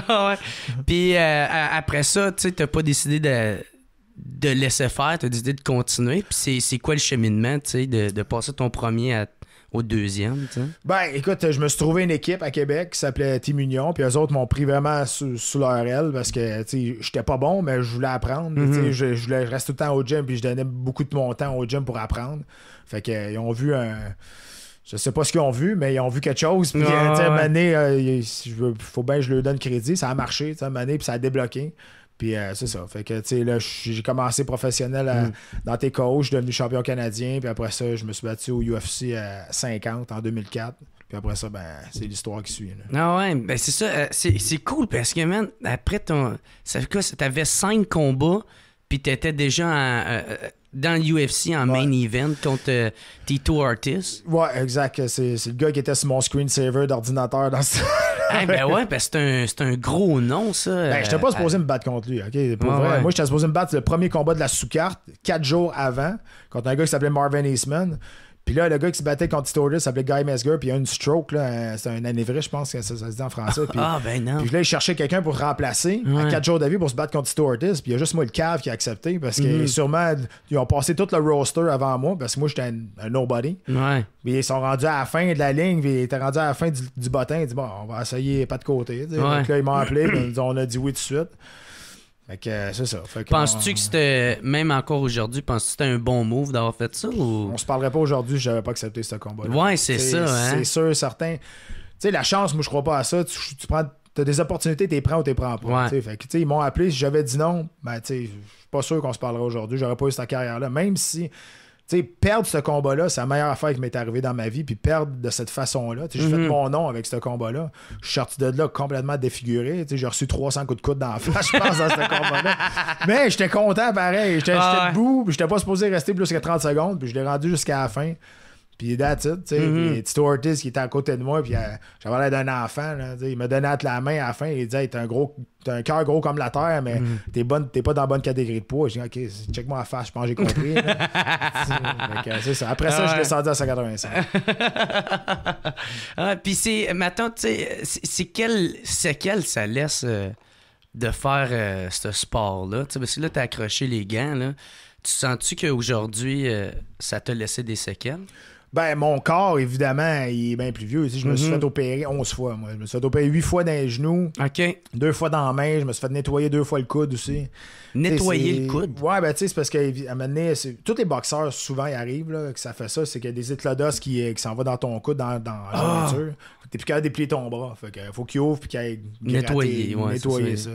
Puis après ça, tu n'as pas décidé de laisser faire, tu as décidé de continuer. Puis c'est quoi le cheminement, de passer ton premier au deuxième, t'sais? Ben, écoute, je me suis trouvé une équipe à Québec qui s'appelait Team Union, puis eux autres m'ont pris vraiment sous leur aile parce que, tu sais, j'étais pas bon, mais je voulais apprendre. Je restais tout le temps au gym, puis je donnais beaucoup de mon temps au gym pour apprendre. Fait qu'ils ont vu je sais pas ce qu'ils ont vu, mais ils ont vu quelque chose. Puis, à un moment donné, faut bien que je leur donne crédit. Ça a marché, à un moment donné, puis ça a débloqué. Puis c'est ça. Fait que, tu sais, là, j'ai commencé professionnel dans TKO. Je suis devenu champion canadien. Puis après ça, je me suis battu au UFC 50 en 2004. Puis après ça, ben, c'est l'histoire qui suit. Là. Ah ouais, ben c'est ça. C'est cool parce que, man, après ça fait quoi? T'avais 5 combats, puis t'étais déjà dans l'UFC en main event contre Tito Ortiz. Ouais, exact. C'est le gars qui était sur mon screensaver d'ordinateur dans ce Ben ouais, parce que c'est un gros nom, ça. Ben, j'étais pas supposé me battre contre lui, ok? Pour vrai. Ouais. Moi, j'étais supposé me battre le premier combat de la sous-carte, 4 jours avant, contre un gars qui s'appelait Marvin Eastman. Puis là, le gars qui se battait contre Tito Ortiz s'appelait Guy Mezger, puis il a une stroke, là. C'est un anévrisme, je pense que ça se dit en français. Puis, ben non. puis là, il cherchait quelqu'un pour remplacer à 4 jours d'avis pour se battre contre Tito Ortiz. Puis il y a juste moi, le cave, qui a accepté, parce que sûrement, ils ont passé tout le roster avant moi, parce que moi, j'étais un nobody. Ouais. Puis ils sont rendus à la fin de la ligne, puis ils étaient rendus à la fin du bottin. Ils disent, bon, on va essayer pas de côté. Donc là, ils m'ont appelé, puis on a dit oui tout de suite. Fait que c'est ça. Penses-tu que c'était, même encore aujourd'hui, penses-tu que c'était un bon move d'avoir fait ça? Ou... On se parlerait pas aujourd'hui si j'avais pas accepté ce combat-là. Ouais, c'est ça. Hein? C'est sûr, certain. Tu sais, la chance, moi, je crois pas à ça. Tu as des opportunités, t'es prends ou t'es prends pas. Ouais. Fait que, ils m'ont appelé. Si j'avais dit non, ben, je suis pas sûr qu'on se parlerait aujourd'hui. J'aurais pas eu cette carrière-là. Même si. Perdre ce combat-là, c'est la meilleure affaire qui m'est arrivée dans ma vie. Puis perdre de cette façon-là. J'ai fait mon nom avec ce combat-là. Je suis sorti de là complètement défiguré. J'ai reçu 300 coups de coude dans la face, je pense, dans ce combat-là. Mais j'étais content pareil. J'étais debout. Puis j'étais pas supposé rester plus que 30 secondes. Puis je l'ai rendu jusqu'à la fin. Puis that's it, tu sais. Puis Tito Ortiz qui était à côté de moi, puis j'avais l'air d'un enfant, là, il me donnait la main à la fin, il disait, hey, t'as un cœur gros comme la terre, mais t'es pas dans la bonne catégorie de poids. J'ai dit, ok, check-moi la face, je pense que j'ai compris. C'est ça. Après ça, je l'ai descendu à 185. Puis maintenant, tu sais, c'est quelle séquelle ça laisse de faire ce sport-là? Parce que là, t'as accroché les gants, là. Tu sens-tu qu'aujourd'hui, ça t'a laissé des séquelles? Ben, mon corps, évidemment, il est bien plus vieux. Je me suis fait opérer 11 fois, moi. Je me suis fait opérer 8 fois dans les genoux. OK. 2 fois dans la main. Je me suis fait nettoyer 2 fois le coude aussi. Nettoyer le coude? Ouais, ben, tu sais, c'est parce qu'à un moment donné, tous les boxeurs, souvent, ils arrivent, là, que ça fait ça. C'est qu'il y a des éclats d'os qui s'en vont dans ton coude, dans la jointure. T'es plus capable de déplier ton bras. Fait que faut qu'il ouvre puis qu'il aille nettoyer ça.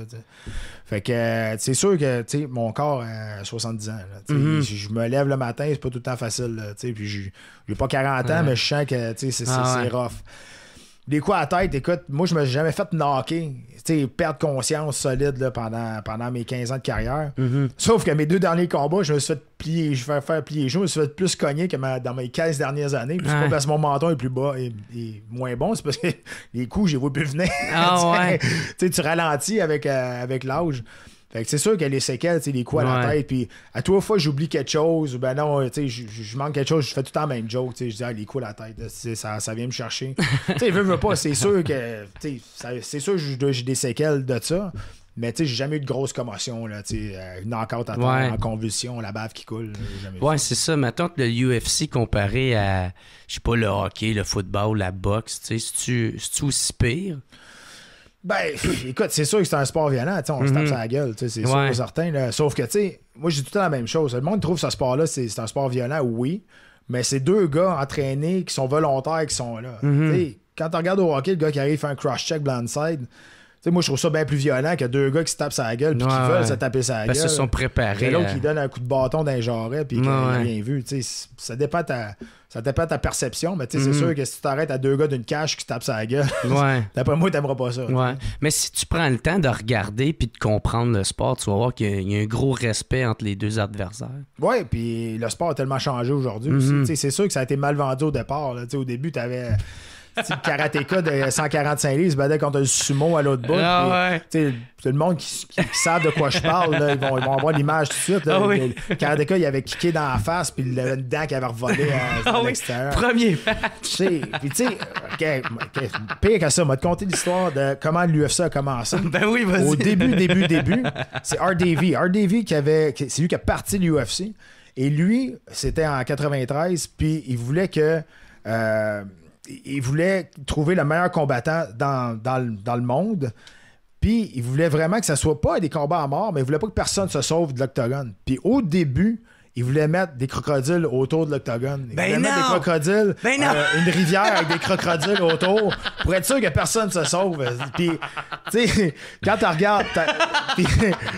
Fait que c'est sûr que mon corps a 70 ans. Là, je me lève le matin, c'est pas tout le temps facile. Là, puis j'ai pas 40 ans, mais je sens que c'est rough. Les coups à la tête, écoute, moi je me suis jamais fait knocker, perdre conscience solide là, pendant mes 15 ans de carrière. Sauf que mes 2 derniers combats, je me suis fait plier, faire plier les genoux, je me suis fait plus cogner que dans mes 15 dernières années. Puis c'est pas parce que mon menton est plus bas et moins bon, c'est parce que les coups, j'ai vu plus venir. Tu ralentis avec l'âge. Fait que c'est sûr qu'il y a les séquelles, les coups à la tête, puis à trois fois j'oublie quelque chose, ou ben non, je manque quelque chose, je fais tout le temps la même joke, je dis les coups à la tête, ça vient me chercher. veux pas, c'est sûr que c'est sûr que j'ai des séquelles de ça, mais j'ai jamais eu de grosse commotion, là, une knockout à terre, en convulsion, la bave qui coule. Ouais, c'est ça. Mettons que le UFC comparé à, je sais pas, le hockey, le football, la boxe, c'est-tu aussi pire? Ben, écoute, c'est sûr que c'est un sport violent, on se tape sur la gueule, c'est sûr et certain. Là. Sauf que, moi, j'ai tout le temps la même chose. Le monde trouve ce sport-là, c'est un sport violent, oui, mais c'est 2 gars entraînés qui sont volontaires qui sont là. Quand tu regardes au hockey, le gars qui arrive fait un cross-check blindside, moi, je trouve ça bien plus violent que 2 gars qui se tapent sur la gueule puis qui veulent se taper sur la gueule. Parce qu'ils se sont préparés. L'autre qui donne un coup de bâton dans les jarrets puis qui n'a rien vu. Ça dépend de ta perception, mais c'est sûr que si tu t'arrêtes à 2 gars d'une cage qui se tapent sur la gueule, d'après moi, t'aimeras pas ça. Ouais. Mais si tu prends le temps de regarder puis de comprendre le sport, tu vas voir qu'il y a un gros respect entre les 2 adversaires. Oui, puis le sport a tellement changé aujourd'hui aussi. C'est sûr que ça a été mal vendu au départ. Là. Au début, t'avais... le karatéka de 145 livres se battait contre le sumo à l'autre bout. Tout le monde qui savent de quoi je parle, là, ils vont avoir l'image tout de suite. Là. Le karatéka, il avait kické dans la face, puis il avait une dent qui avait revolé à l'extérieur. Premier match. Puis tu sais, pire que ça, m'a te conté l'histoire de comment l'UFC a commencé. Ben oui, vas-y. Au début, c'est RDV. RDV, c'est lui qui a parti l'UFC. Et lui, c'était en 93, puis il voulait que... il voulait trouver le meilleur combattant dans le monde. Puis il voulait vraiment que ça soit pas des combats à mort, mais il voulait pas que personne se sauve de l'octogone. Puis au début, il voulait mettre des crocodiles autour de l'octogone. Il voulait mettre des crocodiles, une rivière avec des crocodiles autour, pour être sûr que personne se sauve. Puis, tu sais, quand tu regardes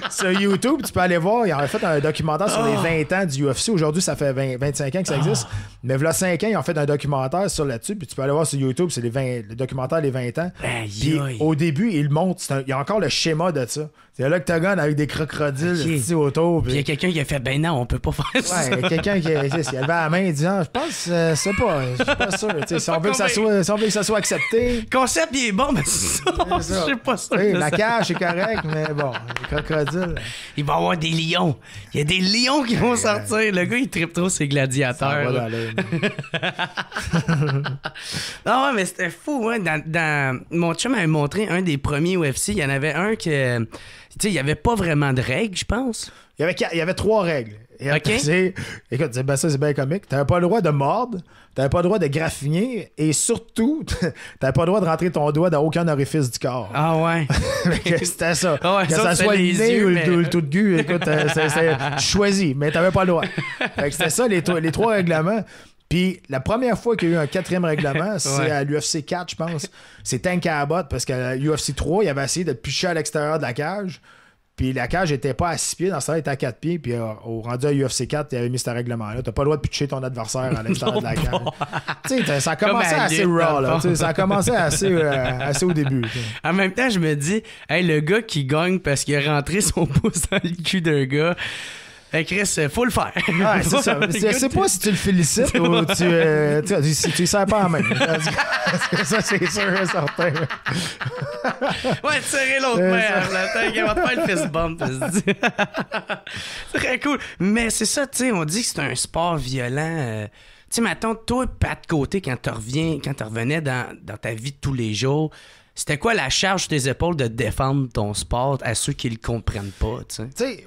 sur YouTube, tu peux aller voir, il a fait un documentaire sur les 20 ans du UFC. Aujourd'hui, ça fait 25 ans que ça existe. Mais il y a 5 ans, ils ont fait un documentaire sur là-dessus, puis tu peux aller voir sur YouTube, c'est le documentaire les 20 ans. Puis au début, il montre, il y a encore le schéma de ça. C'est l'octogone avec des crocodiles autour. Puis il y a quelqu'un qui a fait, ben non, on peut pas faire Ouais, quelqu'un qui a levé la main et dit je pense, c'est pas, je suis pas sûr. Si on veut que ça soit accepté. Le concept, il est bon, mais c'est ça. Je sais pas sûr. La cage, c'est correct, mais bon, les crocodiles. Il va y avoir des lions. Il y a des lions qui vont sortir. Le gars, il tripe trop ses gladiateurs. Non, ouais, mais c'était fou. Hein. Mon chum m'avait montré un des premiers UFC. Il y en avait un que. Tu sais, il n'y avait pas vraiment de règles, je pense. Il y avait 3 règles. OK. Écoute, ça, c'est bien comique. T'avais pas le droit de mordre, t'avais pas le droit de graffiner, et surtout, t'avais pas le droit de rentrer ton doigt dans aucun orifice du corps. Ah ouais. C'était ça. Ah ouais, que ça soit le nez yeux, ou mais... le tout de gu, écoute, tu choisis, mais t'avais pas le droit. Fait que c'était ça, les 3 règlements. Puis la première fois qu'il y a eu un 4e règlement, c'est à l'UFC 4, je pense. C'est Tank Abbott, parce qu'à l'UFC 3, il avait essayé de te picher à l'extérieur de la cage. Puis la cage était pas à 6 pieds, dans ce temps-là, elle était à 4 pieds. Puis au rendu à UFC 4, il avait mis ce règlement-là. T'as pas le droit de pitcher ton adversaire à l'extérieur de la cage. Tu sais, ça a commencé assez raw, là. Ça a commencé assez au début. T'sais. En même temps, je me dis, hey, le gars qui gagne parce qu'il a rentré son pouce dans le cul d'un gars. Hey Chris, faut le faire. Ouais, c'est ça. Je sais pas si tu le félicites ou si tu ne sers pas en main. Ça, c'est sûr et certain. Ouais, tirer l'autre main. Il va te faire le fist bump. C'est très cool. Mais c'est ça, tu sais, on dit que c'est un sport violent. Tu sais, mettons, toi, Pat Côté, quand tu revenais dans ta vie de tous les jours, c'était quoi la charge sur tes épaules de défendre ton sport à ceux qui le comprennent pas, tu sais? Tu sais,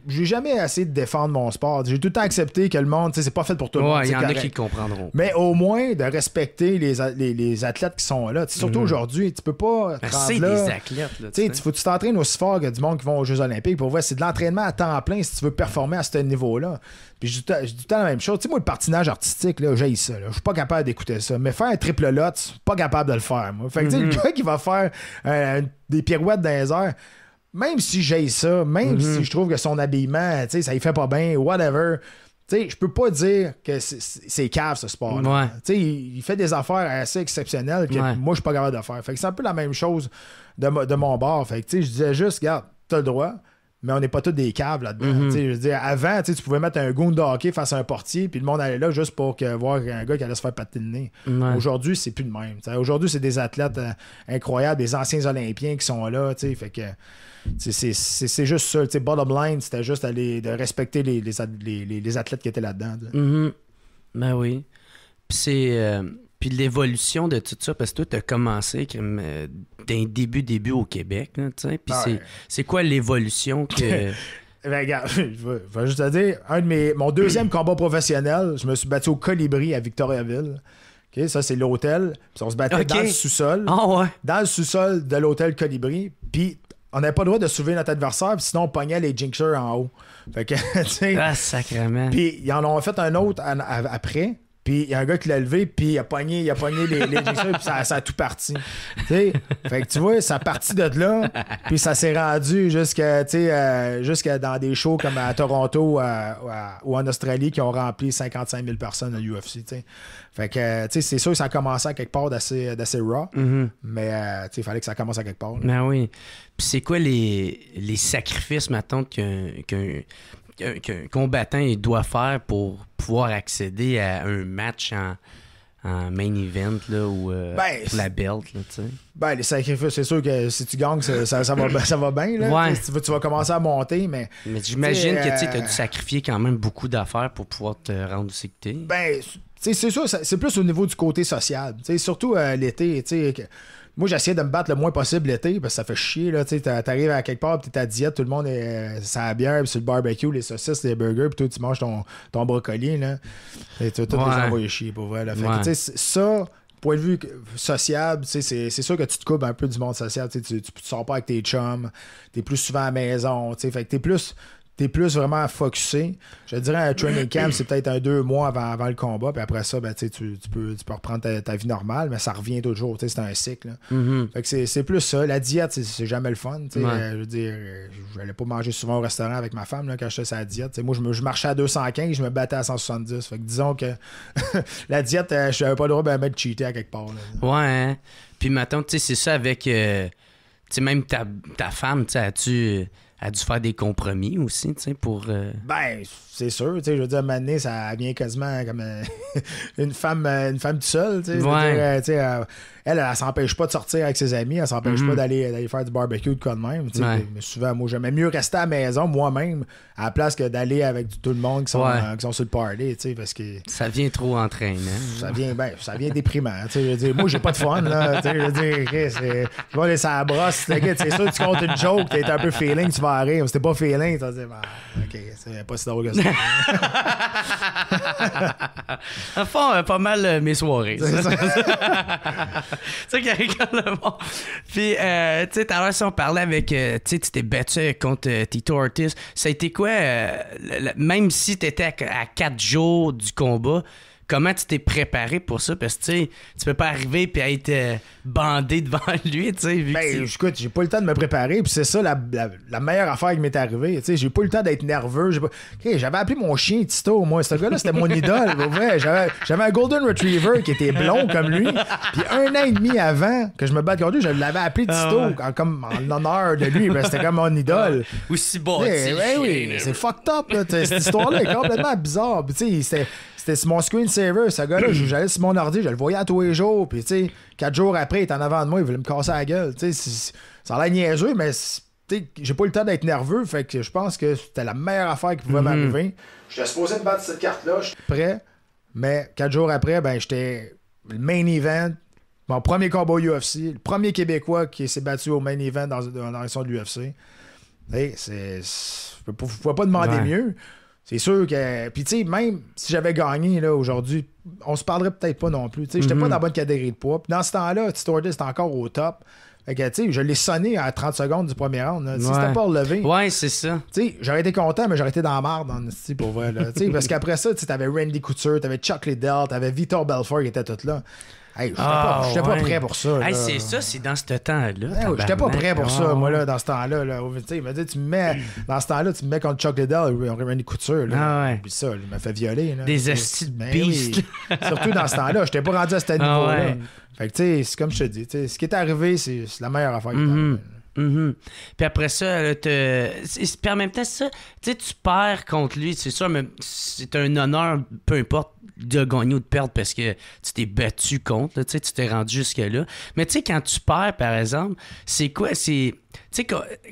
j'ai jamais essayé de défendre mon sport. J'ai tout le temps accepté que le monde, tu sais, c'est pas fait pour tout le monde. Ouais, il y en a qui le comprendront. Mais au moins, de respecter les athlètes qui sont là. T'sais, surtout aujourd'hui, tu peux pas te rendre là. C'est des athlètes, là. Tu sais, faut que tu t'entraînes aussi fort que du monde qui vont aux Jeux Olympiques. Pour voir, c'est de l'entraînement à temps plein si tu veux performer à ce niveau-là. Puis je dis tout le temps la même chose. Tu sais, moi, le patinage artistique, là, j'ai ça. Je suis pas capable d'écouter ça. Mais faire un triple lot, je suis pas capable de le faire, moi. Fait que, tu sais, le gars qui va faire des pirouettes dans les airs, même si j'ai ça, même si je trouve que son habillement, tu sais, ça y fait pas bien, whatever, tu sais, je peux pas dire que c'est cave, ce sport. Ouais. Tu sais, il fait des affaires assez exceptionnelles que moi, je suis pas capable de faire. Fait que c'est un peu la même chose de mon bord. Fait que, tu sais, je disais juste, regarde, t'as le droit. Mais on n'est pas tous des caves là-dedans. Je veux dire, avant, tu pouvais mettre un goon de hockey face à un portier, puis le monde allait là juste pour voir un gars qui allait se faire patter le nez. Ouais. Aujourd'hui, c'est plus de même. Aujourd'hui, c'est des athlètes incroyables, des anciens Olympiens qui sont là. Fait que c'est juste ça. Bottom line, c'était juste de respecter les athlètes qui étaient là-dedans. Ben oui. Puis c'est... Puis l'évolution de tout ça, parce que toi, t'as commencé comme d'un début au Québec, tu sais. Puis c'est quoi l'évolution que... Ben, regarde, je vais juste te dire, mon 2e combat professionnel, je me suis battu au Colibri à Victoriaville. Okay, ça, c'est l'hôtel. Puis on se battait dans le sous-sol. Oh, ouais. Dans le sous-sol de l'hôtel Colibri. Puis on n'avait pas le droit de soulever notre adversaire, puis sinon on pognait les jinxers en haut. Fait que, tu sais... Ah, sacrément. Puis ils en ont fait un autre après. Puis il y a un gars qui l'a levé, puis il a pogné les jinxers, puis ça a tout parti. T'sais? Fait que tu vois, ça a parti de là, puis ça s'est rendu jusqu'à dans des shows comme à Toronto ou en Australie qui ont rempli 55 000 personnes à l'UFC. T'sais. Fait que c'est sûr que ça a commencé à quelque part d'assez raw, mais il fallait que ça commence à quelque part. Là. Ben oui. Puis c'est quoi les sacrifices, mettons, qu'un combattant il doit faire pour pouvoir accéder à un match en main event là, ou pour la belt, là, tu sais? Ben, les sacrifices, c'est sûr que si tu gagnes, ça va bien. Là. Ouais. Tu vas commencer à monter, mais j'imagine que tu as dû sacrifier quand même beaucoup d'affaires pour pouvoir te rendre où c'est que t'es. Ben, c'est sûr, c'est plus au niveau du côté social. Surtout l'été, moi, j'essayais de me battre le moins possible l'été parce que ça fait chier. Là, t'arrives à quelque part, t'es à diète, tout le monde est ça a bière, puis sur le barbecue, les saucisses, les burgers, puis toi, tu manges ton brocoli. Là. Et tu vas tous les envoyer chier, pour vrai. Là. Fait que, ça, point de vue sociable, c'est sûr que tu te coupes un peu du monde social. Tu sors pas avec tes chums, t'es plus souvent à la maison. Fait que t'es plus vraiment focusé. Je dirais un training camp, c'est peut-être 2 mois avant le combat, puis après ça, ben, tu peux reprendre ta vie normale, mais ça revient toujours, c'est un cycle. Fait que c'est plus ça. La diète, c'est jamais le fun. Je veux dire, je n'allais pas manger souvent au restaurant avec ma femme là, quand j'étais sur la diète. Moi, je marchais à 215, je me battais à 170. Fait que disons que la diète, je n'avais pas le droit de me cheater à quelque part. Là. Ouais, hein? Puis maintenant, c'est ça avec... même ta femme, as-tu a dû faire des compromis aussi, tu sais, pour... Ben, c'est sûr, tu sais, je veux dire, à un moment donné, ça vient quasiment comme une femme toute seule, tu sais. Ouais. Elle s'empêche pas de sortir avec ses amis, elle s'empêche pas d'aller faire du barbecue de quoi de même, tu sais. Ouais. Mais souvent, moi, j'aimais mieux rester à la maison, moi-même, à la place que d'aller avec tout le monde qui sont sur le party, tu sais, parce que... Ça vient trop entraînant. Ça vient déprimant, tu sais, je veux dire, moi, j'ai pas de fun, là, tu sais, je veux dire, okay, tu vas aller sur la brosse, c'est sûr, tu comptes une joke, t'es un peu feeling, tu vas rire, mais c'était pas feeling, tu vas dire, ok, c'est pas si drôle que ça. En fond, pas mal mes soirées. C'est ça. Tu sais, quand le monde. Puis, tu sais, tout à l'heure, si on parlait avec. Tu sais, tu t'es battu contre Tito Ortiz. Ça a été quoi, même si t'étais à 4 jours du combat, comment tu t'es préparé pour ça? Parce que, tu sais, tu peux pas arriver et être bandé devant lui, tu sais. Écoute, j'ai pas eu le temps de me préparer, puis c'est ça la meilleure affaire qui m'est arrivée. Tu sais, j'ai pas eu le temps d'être nerveux. J'avais appelé mon chien Tito, moi. Ce gars-là, c'était mon idole. Ouais, j'avais un Golden Retriever qui était blond comme lui. Puis 1 an et demi avant que je me batte contre lui, je l'avais appelé Tito comme en honneur de lui. C'était comme mon idole. Aussi bon. Oui, c'est fucked up. Là. Cette histoire-là est complètement bizarre. Puis tu sais, c'était mon screensaver, ce gars-là. J'allais sur mon ordi, je le voyais à tous les jours. Puis, tu sais, 4 jours après, il était en avant de moi, il voulait me casser la gueule. Tu sais, ça a l'air niaiseux, mais j'ai pas eu le temps d'être nerveux. Fait que je pense que c'était la meilleure affaire qui pouvait m'arriver. J'étais supposé me battre cette carte-là, j'étais prêt. Mais 4 jours après, ben, j'étais le main event. Mon premier combat UFC, le premier Québécois qui s'est battu au main event dans l'émission de l'UFC. Hey, vous pouvez pas demander mieux. C'est sûr que. Puis, tu sais, même si j'avais gagné là, aujourd'hui, on se parlerait peut-être pas non plus. Tu sais, j'étais pas dans la bonne catégorie de poids. Puis, dans ce temps-là, Tito Ortiz était encore au top. Fait que, tu sais, je l'ai sonné à 30 secondes du premier round. Là. C'était pas relevé. Ouais, c'est ça. Tu sais, j'aurais été content, mais j'aurais été dans la marde, pour vrai. Là. Parce qu'après ça, tu t'avais Randy Couture, t'avais Chuck Liddell, t'avais Vitor Belfort qui était tout là. Hey, j'étais pas prêt pour ça. Hey, c'est ça, c'est dans ce temps-là. Hey, j'étais pas prêt pour ça, moi, là, dans ce temps-là. Là. Tu me mets, dans ce temps-là, tu me mets contre Chuck Liddell, Randy Couture. Là. Puis ça, il m'a fait violer. Là. Des estis de beast. Oui. Surtout dans ce temps-là, j'étais pas rendu à ce niveau-là. Ouais. Fait que, tu sais, c'est comme je te dis, ce qui est arrivé, c'est la meilleure affaire qui est arrivée. Puis après ça, là, puis en même temps, ça, tu sais, tu perds contre lui, c'est sûr, mais c'est un honneur, peu importe, de gagner ou de perdre parce que tu t'es battu contre, tu sais, tu t'es rendu jusque-là. Mais tu sais, quand tu perds, par exemple, c'est quoi? Tu sais,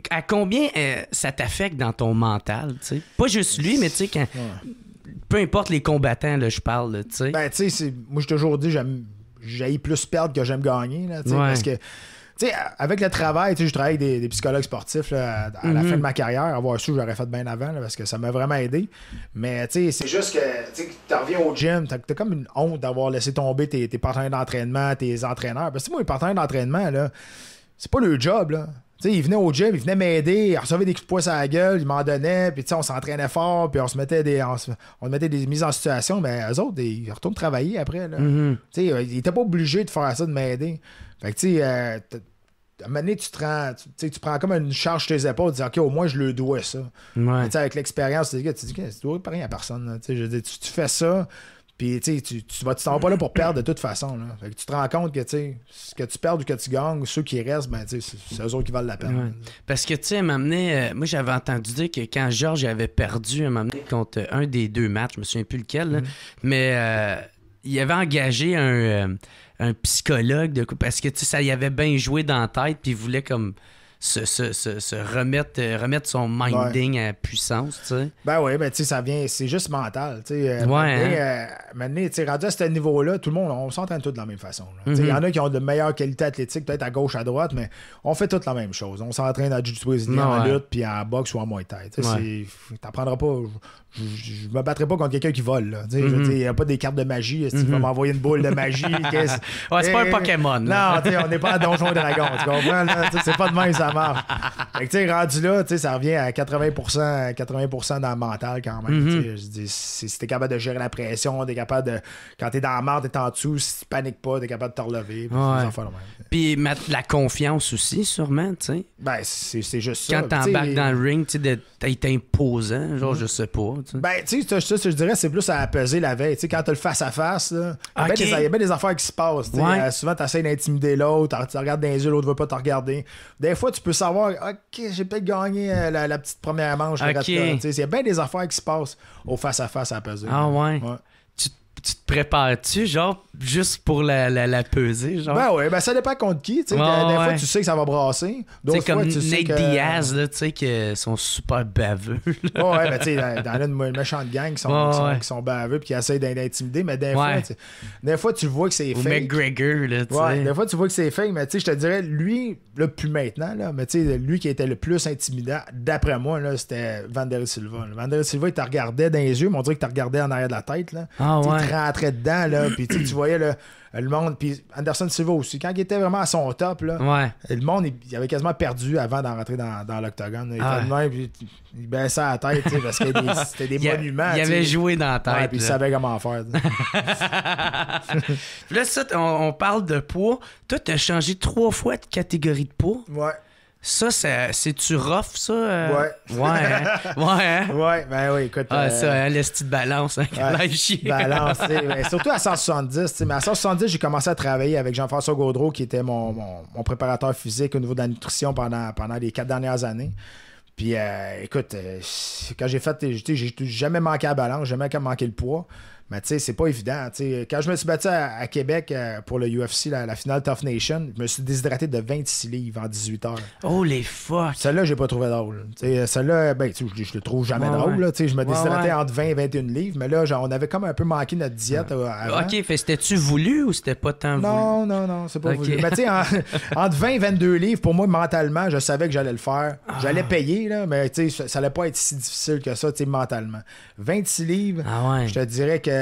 à combien ça t'affecte dans ton mental, tu sais? Pas juste lui, mais tu sais, quand... Peu importe les combattants, là, je parle, tu sais. Ben, tu sais, moi, j'ai toujours dit, j'aille plus perdre que j'aime gagner, là, tu sais, parce que... Tu sais, avec le travail, tu sais, je travaille avec des psychologues sportifs là, à la fin de ma carrière. Avoir su, j'aurais fait bien avant là, parce que ça m'a vraiment aidé. Mais tu sais, c'est juste que tu reviens au gym, t'as comme une honte d'avoir laissé tomber tes partenaires d'entraînement, tes entraîneurs. Parce que moi, les partenaires d'entraînement, là, c'est pas leur job, là. Tu sais, ils venaient au gym, ils venaient m'aider, ils recevaient des coups de poing sur la gueule, ils m'en donnaient, puis tu sais, on s'entraînait fort, puis on mettait des mises en situation, mais eux autres, ils retournent travailler après, là. Tu sais, ils étaient pas obligés de faire ça, de m'aider. Fait que, tu sais, à un moment donné, tu prends comme une charge sur tes épaules, tu dis, OK, au moins, je le dois ça. Ouais. Avec l'expérience, tu dis, tu dois pas rien à personne. Je veux dire, tu fais ça, puis tu t'en vas pas là pour perdre de toute façon. Là. Fait que tu te rends compte que ce que tu perds ou que tu gagnes, ceux qui restent, ben, c'est eux autres qui valent la peine. Ouais. Parce que, tu sais, moi, j'avais entendu dire que quand Georges avait perdu contre un des 2 matchs, je me souviens plus lequel, là, mais il avait engagé un psychologue parce que ça y avait bien joué dans la tête puis il voulait comme se remettre son minding à puissance, tu sais. Ben oui, ben tu sais, ça vient, c'est juste mental, tu sais. Maintenant, tu sais, rendu à ce niveau-là, tout le monde, on s'entraîne tous de la même façon. Il y en a qui ont de meilleures qualités athlétiques, peut-être à gauche, à droite, mais on fait toutes la même chose. On s'entraîne à jiu-jitsu brésilien, en lutte, puis en boxe ou en muay thai. T'apprendras pas... Je me battrai pas contre quelqu'un qui vole. Là. Je veux dire, il n'y a pas des cartes de magie. Il va m'envoyer une boule de magie. C'est pas un Pokémon. Là. Non, on n'est pas à Donjon et Dragon. Tu comprends? Là? C'est pas de même ça marche. Fait que, rendu là, ça revient à 80% dans le mental quand même. Je dis, si t'es capable de gérer la pression, t'es capable de. Quand t'es dans la merde, t'es en dessous, si tu paniques pas, t'es capable de te relever. Puis la confiance aussi, sûrement. T'sais. Ben, c'est juste ça. Quand t'embarques dans le ring, t'es imposant, genre, je sais pas. T'sais. Ben, tu sais, ça, je dirais, c'est plus à apaiser la veille. Tu sais, quand t'as le face-à-face, il y a bien des affaires qui se passent. Souvent, t'essaies d'intimider l'autre, tu regardes dans les yeux, l'autre veut pas te regarder. Des fois, tu peux savoir, OK, j'ai peut-être gagné la petite première manche. OK. Il y a bien des affaires qui se passent au face-à-face à peser. Ah ouais? Tu te prépares-tu, genre, juste pour la peser, genre? Ben ouais, ben ça dépend contre qui. Des fois, tu sais que ça va brasser. C'est comme fois, tu sais Nate Diaz, là, tu sais, qui sont super baveux. Ouais, ben tu sais, dans une méchante gang qui sont baveux et qui essayent d'intimider, mais des fois, tu vois que c'est Ou fake. McGregor, là, tu sais. Ouais, des fois, tu vois que c'est fake, mais tu sais, je te dirais, lui, là, plus maintenant, là, mais tu sais, lui qui était le plus intimidant, d'après moi, là, c'était Wanderlei Silva. Wanderlei Silva, il te regardait dans les yeux, mais on dirait qu'il te regardait en arrière de la tête, là. Ah ouais. Il te rentrait dedans, là, puis tu voyais le monde, puis Anderson Silva aussi, quand il était vraiment à son top, là, le monde, il avait quasiment perdu avant d'en rentrer dans l'octogone. Il était de même, puis il baissait la tête, parce que c'était des monuments. Il avait joué dans la tête. Ouais, puis il savait comment faire. Puis là, ça, on parle de poids. Toi, t'as changé 3 fois de catégorie de poids. Ouais. Ça, c'est-tu rough, ça? Ouais. Ouais, hein? Ouais, hein? Ouais, ben oui, écoute. Ça, hein, le style de balance, hein, ouais, chier. Balance, surtout à 170. Mais à 170, j'ai commencé à travailler avec Jean-François Gaudreau, qui était mon préparateur physique au niveau de la nutrition pendant les 4 dernières années. Puis, écoute, quand j'ai fait, j'ai jamais manqué la balance, jamais manqué le poids. Mais tu sais, c'est pas évident. T'sais. Quand je me suis battu à Québec pour le UFC, la finale Tough Nation, je me suis déshydraté de 26 livres en 18 heures. Oh les fuck! Celle-là, j'ai pas trouvé drôle. Celle-là, ben, je le trouve jamais drôle. Là, je me déshydratais entre 20 et 21 livres, mais là, on avait comme un peu manqué notre diète avant. OK, fait c'était-tu voulu ou c'était pas tant voulu? Non, c'est pas voulu. Mais tu sais, entre 20 et 22 livres, pour moi, mentalement, je savais que j'allais le faire. J'allais payer, là, mais ça allait pas être si difficile que ça, mentalement. 26 livres, je te dirais que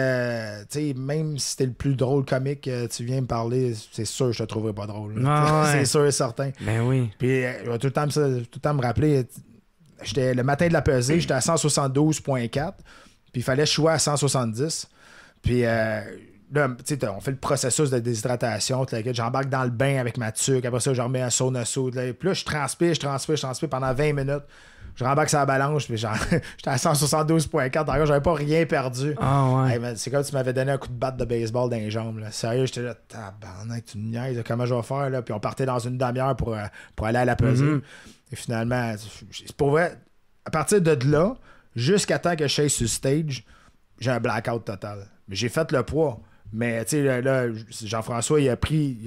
même si t'es le plus drôle comique, tu viens me parler, c'est sûr que je te trouverai pas drôle. C'est sûr et certain. Ben oui. Puis je vais tout le temps me rappeler, le matin de la pesée, j'étais à 172,4, puis il fallait que je sois à 170. Puis là, on fait le processus de déshydratation, j'embarque dans le bain avec ma tuque, après ça, je remets un sauna saut. Puis là, je transpire pendant 20 minutes. Je rembarque sur la balance, puis j'étais à 172,4, encore j'avais pas rien perdu. Hey, c'est comme si tu m'avais donné un coup de batte de baseball dans les jambes. Là. Sérieux, j'étais là, tabarnak, tu me niaises, comment je vais faire? Là? Puis on partait dans une demi-heure pour aller à la pesée. Et finalement, c'est pour vrai, à partir de là, jusqu'à temps que je sois sur stage, j'ai un blackout total. Mais j'ai fait le poids. Mais tu sais, là, Jean-François, il a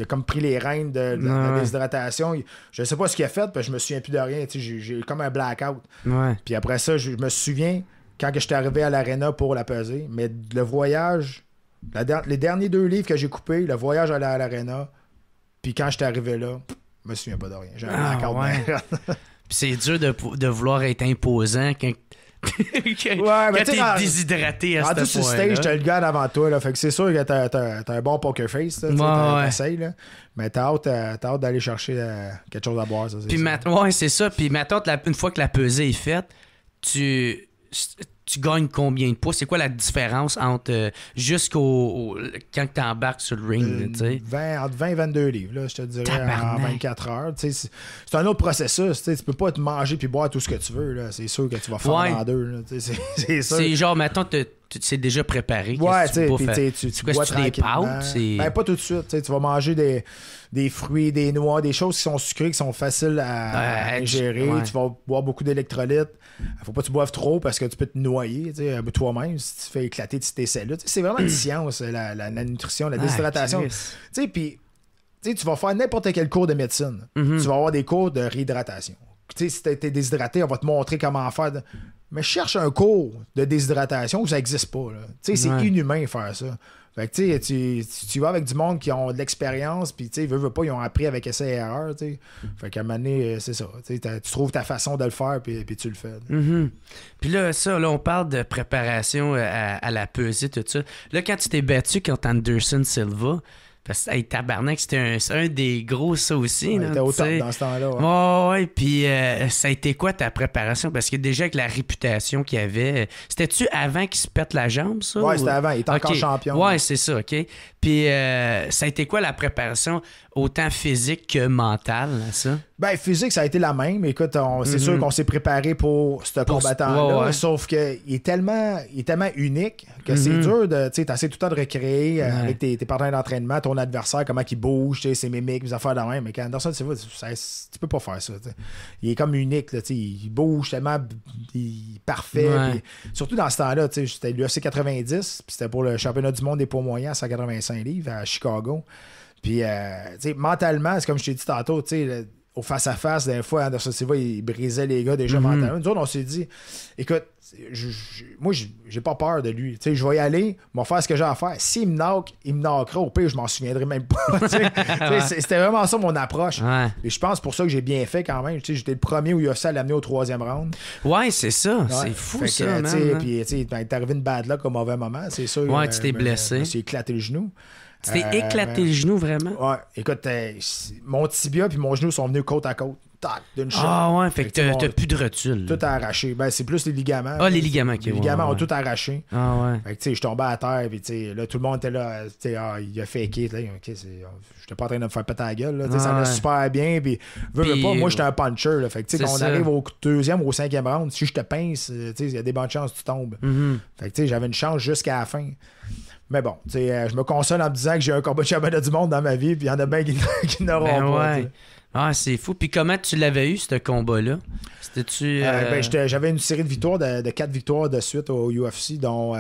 comme pris les rênes de la déshydratation. Je sais pas ce qu'il a fait, parce que je me souviens plus de rien. J'ai comme un blackout. Puis après ça, je me souviens quand je suis arrivé à l'aréna pour la peser. Mais le voyage, les derniers 2 livres que j'ai coupés, le voyage à l'aréna, puis quand je suis arrivé là, je me souviens pas de rien. J'ai un blackout. Puis c'est dur de vouloir être imposant quand quand t'es déshydraté à ce point-là. Sur stage, t'as le gars devant toi, là, fait que c'est sûr que t'as un bon poker face, t'essayes, là, mais t'as hâte d'aller chercher quelque chose à boire. Ça, puis c'est ça. Puis maintenant, une fois que la pesée est faite, tu gagnes combien de poids? C'est quoi la différence entre quand tu embarques sur le ring? Entre 20 et 22 livres, là, je te dirais, en 24 heures. C'est un autre processus. Tu peux pas te manger puis boire tout ce que tu veux. Là. C'est sûr que tu vas faire dans deux. Là, c'est sûr. C'est genre, maintenant, c'est déjà préparé. Ouais, tu bois des pâtes? Ben, pas tout de suite. Tu vas manger des fruits, des noix, des choses qui sont sucrées, qui sont faciles à ingérer. Tu vas boire beaucoup d'électrolytes. Faut pas que tu boives trop parce que tu peux te noyer toi-même si tu fais éclater tes cellules. C'est vraiment une science, la nutrition, la déshydratation. Puis tu vas faire n'importe quel cours de médecine. Tu vas avoir des cours de réhydratation. Si tu es déshydraté, on va te montrer comment faire. Mais cherche un cours de déshydratation où ça n'existe pas. C'est inhumain de faire ça. Fait que tu vas avec du monde qui ont de l'expérience, puis veut pas, ils ont appris avec essai et erreur. Fait qu'à un moment donné, c'est ça. Tu trouves ta façon de le faire, puis tu le fais. Puis là, on parle de préparation à la pesée, tout ça. Là, quand tu t'es battu contre Anderson Silva, parce que tabarnak, c'était un des gros, ça aussi. Il était au top dans ce temps-là. Ouais, puis ça a été quoi ta préparation? Parce que déjà, avec la réputation qu'il avait, c'était-tu avant qu'il se pète la jambe, ça? Ouais, c'était avant. Il était encore champion. Ouais, c'est ça, OK. Puis ça a été quoi la préparation autant physique que mental, ça? Ben, physique, ça a été la même. Écoute, c'est sûr qu'on s'est préparé pour ce combattant-là. Sauf qu'il est tellement unique que c'est dur de. Tu essaies tout le temps de recréer avec tes partenaires d'entraînement, ton adversaire, comment il bouge, ses mimiques, les affaires de même. Mais quand Anderson Silva, tu peux pas faire ça. T'sais. Il est comme unique. Là, il bouge tellement parfait. Puis, surtout dans ce temps-là, c'était l'UFC 90, puis c'était pour le championnat du monde des poids moyens à 185 livres à Chicago. Puis, mentalement, c'est comme je t'ai dit tantôt, au face-à-face, des fois, Anderson Silva, il brisait les gars déjà mentalement. Nous autres, on s'est dit, écoute, moi, j'ai pas peur de lui. Je vais y aller, je vais faire ce que j'ai à faire. S'il me knock, il me knockera. Au pire, je m'en souviendrai même pas. C'était vraiment ça mon approche. Ouais. Et je pense pour ça que j'ai bien fait quand même. J'étais le premier où UFC à l'amener au 3e round. Ouais, c'est ça. Ouais. C'est fou, ça, man. Puis, t'es arrivé une bad luck au mauvais moment, c'est sûr. Ouais, tu t'es blessé. Je me suis éclaté le genou. Tu t'es éclaté le genou, vraiment? Ouais. Écoute, mon tibia puis mon genou sont venus côte à côte. Tac, d'une shot. Ah ouais, fait que t'as plus de rotule. Tout a arraché. Ben, c'est plus les ligaments. Ah, les ligaments, ok. Les ligaments ont tout arraché. Ah ouais. Fait que, je tombais à terre, puis là, tout le monde était là. Il a faké. J'étais pas en train de me faire péter la gueule. Là, ça allait super bien. Puis, veux pas, moi, j'étais un puncher. Là, fait que, quand on arrive au 2e ou au 5e round, si je te pince, il y a des bonnes chances que tu tombes. Fait que, j'avais une chance jusqu'à la fin. Mais bon, je me console en me disant que j'ai un combat de championnat du monde dans ma vie, puis il y en a bien qui n'auront pas. Ouais. Ah, c'est fou. Puis comment tu l'avais eu, ce combat-là? C'était-tu... j'avais une série de victoires, de 4 victoires de suite au UFC, dont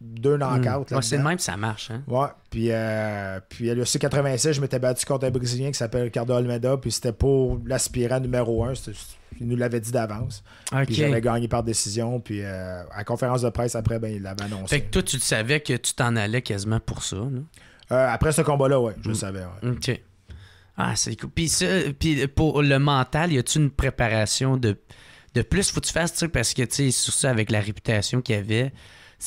2 knockouts. Ouais, c'est le même, ça marche. Hein? Ouais. Puis à l'UFC 86, je m'étais battu contre un Brésilien qui s'appelle Ricardo Almeida, puis c'était pour l'aspirant numéro 1. Il nous l'avait dit d'avance. Okay. Puis j'avais gagné par décision. Puis à la conférence de presse, après, il l'avait annoncé. Fait que toi, tu le savais que tu t'en allais quasiment pour ça, non? Après ce combat-là, oui, je le savais. Ouais. OK. Ah, c'est cool. Puis pour le mental, y a-tu une préparation de plus? Faut que tu fasses, tu sais, parce que, tu sais, sur ça, avec la réputation qu'il y avait,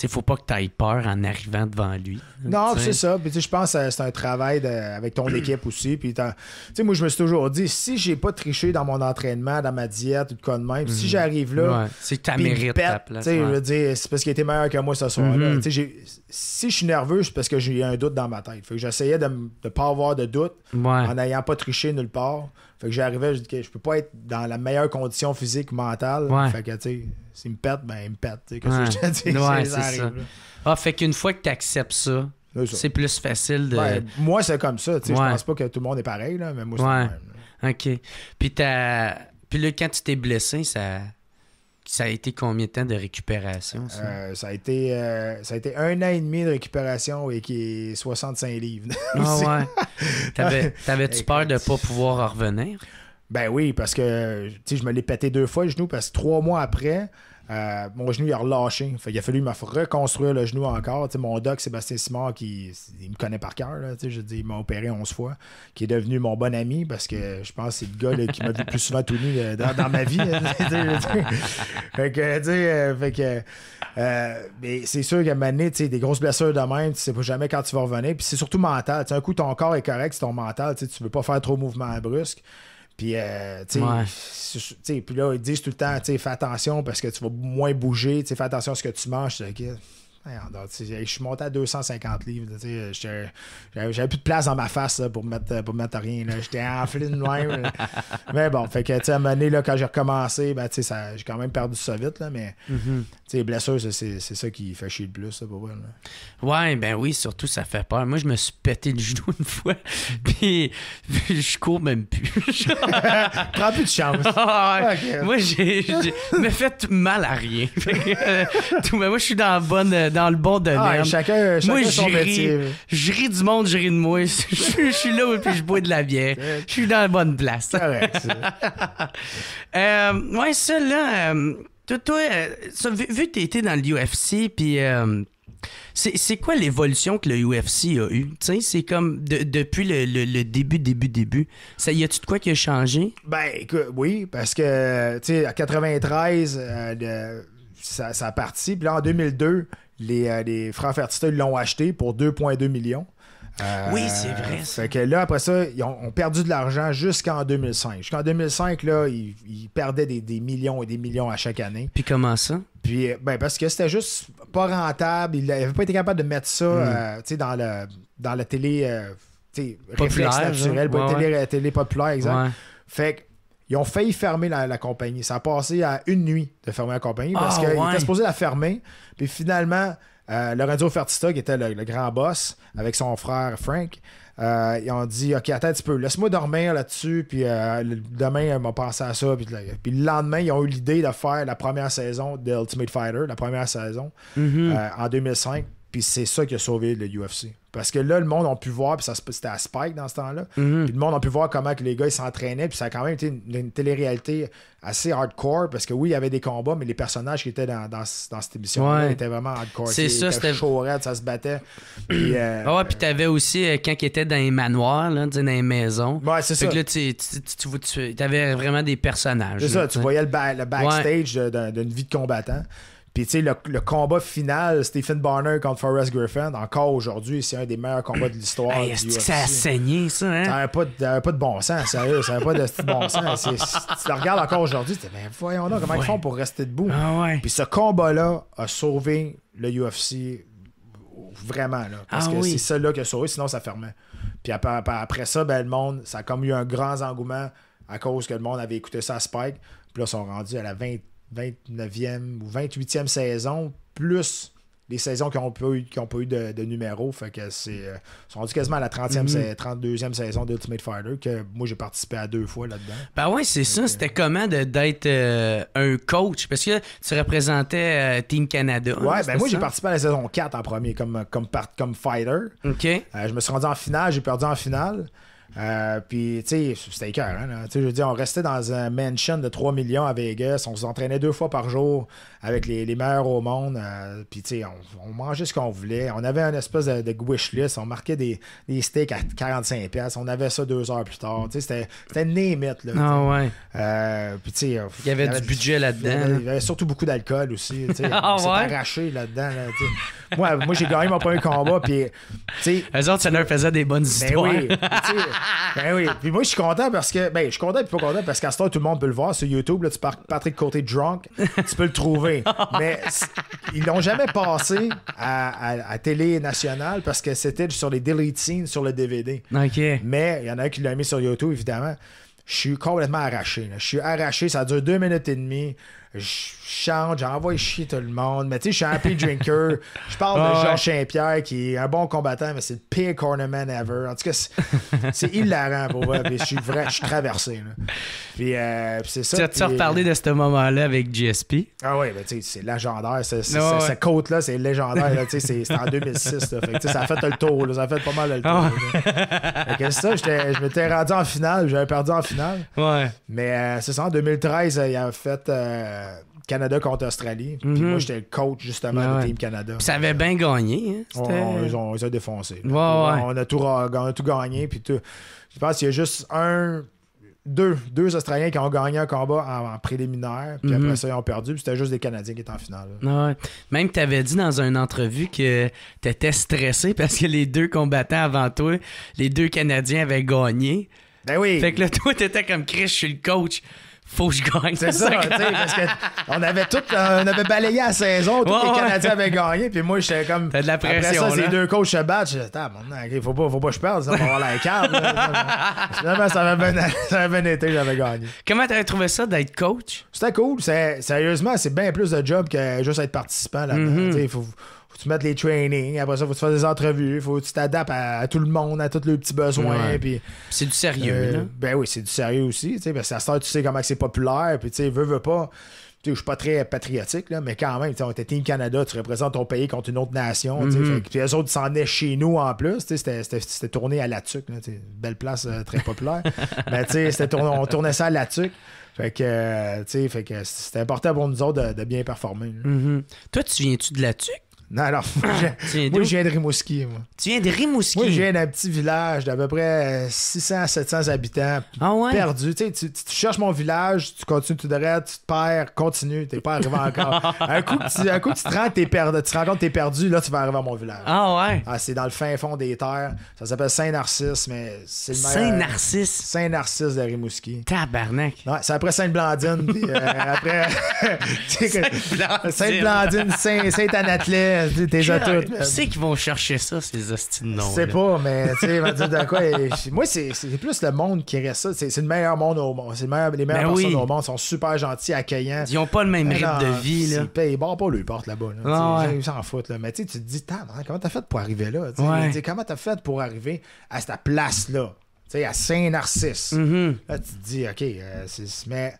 faut pas que tu aies peur en arrivant devant lui. Non, c'est ça. Puis, je pense que c'est un travail avec ton équipe aussi. Puis, moi, je me suis toujours dit, si j'ai pas triché dans mon entraînement, dans ma diète ou de quoi de même, si j'arrive là, c'est que tu mérites ta place. Je veux dire, c'est parce qu'il était meilleur que moi ce soir-là. Si je suis nerveux, c'est parce que j'ai un doute dans ma tête. Fait que j'essayais de ne pas avoir de doute en n'ayant pas triché nulle part. Fait que j'arrivais, je dis que je peux pas être dans la meilleure condition physique, mentale. Fait que, tu sais, s'il me pète, il me pète. Qu'est-ce que je te dis? C'est ça. Ah, fait qu'une fois que tu acceptes ça, c'est plus facile de... moi, c'est comme ça. Je pense pas que tout le monde est pareil, là, mais moi, c'est le même. Là. OK. Puis là, quand tu t'es blessé, ça a été combien de temps de récupération? Ça a été 1 an et demi de récupération et qui est 65 livres. Ah ouais. T'avais-tu peur de ne pas pouvoir en revenir? Ben oui, parce que je me l'ai pété 2 fois le genou parce que 3 mois après, mon genou il a relâché. Il a fallu me reconstruire le genou encore. Mon doc Sébastien Simard, il me connaît par cœur. Je dis, il m'a opéré 11 fois, qui est devenu mon bon ami parce que je pense que c'est le gars là, qui m'a vu le plus souvent tout nu dans ma vie. Mais c'est sûr qu'à un moment donné, des grosses blessures de même, tu sais pas jamais quand tu vas revenir. Puis c'est surtout mental. Un coup, ton corps est correct, c'est ton mental. Tu veux pas faire trop de mouvements brusques. Puis, puis là, ils disent tout le temps, fais attention parce que tu vas moins bouger, fais attention à ce que tu manges. Je suis monté à 250 livres. J'avais plus de place dans ma face là, pour mettre rien. J'étais enflé de même. Mais bon, fait que à un moment donné, là, quand j'ai recommencé, j'ai quand même perdu ça vite. Là, mais les blessures, c'est ça qui fait chier le plus là, pour moi. Ouais, ben oui, surtout ça fait peur. Moi, je me suis pété le genou une fois, puis je cours même plus. Prends plus de chance. Okay. Moi, j'ai me fait mal à rien. Moi, je suis dans le bon domaine. Chacun son métier. Je ris du monde, je ris de moi. Je suis là et puis je bois de la bière. Je suis dans la bonne place. Correct, ouais, ça, là... Toi, vu que tu étais dans l'UFC, puis... c'est quoi l'évolution que le UFC a eue? C'est comme depuis le début. Ça, y a-tu de quoi qui a changé? Ben, écoute, oui, parce que, tu sais, à 93... ça a parti. Puis là, en 2002, les frères Fertitta l'ont acheté pour 2,2 millions. Oui, c'est vrai. Ça. Fait que là, après ça, ils ont perdu de l'argent jusqu'en 2005. Jusqu'en 2005, là, ils perdaient des millions et des millions à chaque année. Puis comment ça? Puis, parce que c'était juste pas rentable. Ils n'avaient pas été capables de mettre ça dans la télé... réflexe Populaire, naturel, télé populaire, exact. Ouais. Fait qu'ils ont failli fermer la compagnie. Ça a passé à une nuit de fermer la compagnie parce qu'ils étaient supposés la fermer. Puis finalement, Lorenzo Fertitta, qui était le grand boss, avec son frère Frank, ils ont dit OK, attends un petit peu, laisse-moi dormir là-dessus, puis demain, ils m'ont pensé à ça. Puis le lendemain, ils ont eu l'idée de faire la première saison de Ultimate Fighter, la première saison, en 2005. Puis c'est ça qui a sauvé le UFC. Parce que là, le monde a pu voir, puis c'était à Spike dans ce temps-là. Puis le monde a pu voir comment que les gars ils s'entraînaient, puis ça a quand même été une télé-réalité assez hardcore, parce que oui, il y avait des combats, mais les personnages qui étaient dans cette émission-là étaient vraiment hardcore. C'est ça, c'était chaud, raide, ça se battait. Puis, puis t'avais aussi, quand ils étaient dans les manoirs, là, dans les maisons. Ouais, c'est ça. Fait que là, t'avais vraiment des personnages. C'est ça, tu voyais le backstage d'une vie de combattant. Puis, tu sais, le combat final, Stephen Bonner contre Forrest Griffin, encore aujourd'hui, c'est un des meilleurs combats de l'histoire. Hey, est-ce que ça a saigné, ça, hein? Ça n'avait pas de bon sens, sérieux. Ça n'avait pas de bon sens. Si tu le regardes encore aujourd'hui, tu te dis, ben voyons là, comment ils font pour rester debout. Puis ce combat-là a sauvé le UFC vraiment, là. Parce que c'est ça là qui a sauvé, sinon ça fermait. Puis après ça, ben, le monde, ça a comme eu un grand engouement à cause que le monde avait écouté ça à Spike. Puis là, ils sont rendus à la 29e ou 28e saison, plus les saisons qui n'ont pas eu de numéro. Fait que ils sont rendus quasiment à la 32e saison d'Ultimate Fighter, que moi j'ai participé à 2 fois là-dedans. Ben ouais, c'est ça. C'était comment d'être un coach? Parce que tu représentais Team Canada. Ouais, ben moi j'ai participé à la saison 4 en premier comme fighter. OK. Je me suis rendu en finale, j'ai perdu en finale. Puis, tu sais, c'était écœurant. Tu sais, je veux dire, on restait dans un mansion de 3 millions à Vegas. On s'entraînait 2 fois par jour avec les meilleurs au monde. Puis, tu sais, on mangeait ce qu'on voulait. On avait une espèce de wish list. On marquait des steaks à 45$. On avait ça 2 heures plus tard. Tu sais, c'était name it, là. Ah ouais. Puis, tu sais, il y avait du budget là-dedans. Il y avait surtout beaucoup d'alcool aussi. Tu sais, on s'est arraché là-dedans. Là, moi, j'ai gagné mon premier combat. Puis, tu sais. Eux autres, ça leur faisait des bonnes histoires. Ben oui. Puis moi, je suis content parce que. Ben, je suis content et pas content parce qu'à ce temps, tout le monde peut le voir sur YouTube. Là, tu pars Patrick Côté drunk, tu peux le trouver. Mais ils l'ont jamais passé à télé nationale parce que c'était sur les delete scenes sur le DVD. OK. Mais il y en a un qui l'a mis sur YouTube, évidemment. Je suis complètement arraché. Je suis arraché. Ça dure 2 minutes et demie. Je chante, j'envoie chier tout le monde. Mais tu sais, je suis un happy drinker. Je parle de Georges Saint-Pierre, qui est un bon combattant, mais c'est le pire cornerman ever. En tout cas, c'est hilarant pour moi. Je suis traversé. Là. Puis c'est ça. Tu as reparlé de ce moment-là avec GSP? Ah oui, ben, tu sais, c'est légendaire. Cette côte-là, c'est légendaire. Là, c'est en 2006. Là, fait que, ça a fait le tour. Là, ça a fait pas mal le tour. Fait que c'est ça, je m'étais rendu en finale. J'avais perdu en finale. Ouais. Mais c'est ça, en 2013, il a fait Canada contre Australie. Puis moi, j'étais le coach, justement, de Team Canada. Puis ça avait bien gagné. Hein? Ils ont défoncé. On a tout gagné. Puis je pense qu'il y a juste deux Australiens qui ont gagné un combat en préliminaire. Puis après ça, ils ont perdu. Puis c'était juste des Canadiens qui étaient en finale. Ouais. Même tu avais dit dans une entrevue que tu étais stressé parce que les 2 combattants avant toi, les 2 Canadiens avaient gagné. Ben oui. Fait que là, toi, t'étais comme Chris, je suis le coach. Faut que je gagne. C'est ça, tu sais, parce qu'on avait balayé la saison, tous les Canadiens avaient gagné, puis moi, j'étais comme. T'as de la pression. Après ça, ces 2 coachs se battent. Je disais, faut pas que je perde, ça va avoir la carte. Finalement, ça avait bien été, j'avais gagné. Comment t'avais trouvé ça d'être coach? C'était cool. Sérieusement, c'est bien plus de job que juste être participant là-dedans. Il faut que tu mettes les trainings, après ça, faut que tu fasses des entrevues, faut que tu t'adaptes à tout le monde, à tous leurs petits besoins. Puis, c'est du sérieux, là. Ben oui, c'est du sérieux aussi, parce qu'à ce temps, tu sais comment c'est populaire, puis tu sais, veux pas. Je suis pas très patriotique, là, mais quand même, on était Team Canada, tu représentes ton pays contre une autre nation. Puis les autres s'en venaient chez nous en plus. C'était tourné à La Tuque. Belle place très populaire. Mais on tournait ça à La Tuque. Fait que c'était important pour nous autres de bien performer. Toi, tu viens-tu de La Tuque? Non, moi, je viens de Rimouski, moi. Tu viens de Rimouski? Moi, je viens d'un petit village d'à peu près 600-700 habitants. Ah ouais? Perdu. Tu cherches mon village, tu continues tout droit, tu te perds, continue, t'es pas arrivé encore. un coup, tu te rends compte que t'es perdu, là, tu vas arriver à mon village. Ah ouais? C'est dans le fin fond des terres. Ça s'appelle Saint-Narcisse, mais c'est le meilleur. Saint-Narcisse? Saint-Narcisse de Rimouski. Tabarnak. Ouais, c'est après Sainte-Blandine, puis après... Sainte-Blandine, Saint-Anatlet. mais t'es à toutes. Qui c'est qu'ils vont chercher ça, ces hosties de noms? Je sais pas, mais tu sais, va dire de quoi. Moi, c'est plus le monde qui reste ça. C'est le meilleur monde au monde. C'est les meilleures personnes au monde. Ils sont super gentils, accueillants. Ils ont pas le même rythme de vie, là. Ils payent pas lui porte là-bas. Ils s'en foutent, là. Mais tu te dis, comment t'as fait pour arriver là? Comment t'as fait pour arriver à cette place-là? Tu sais, à Saint-Narcisse. Là, tu te dis, OK, mais...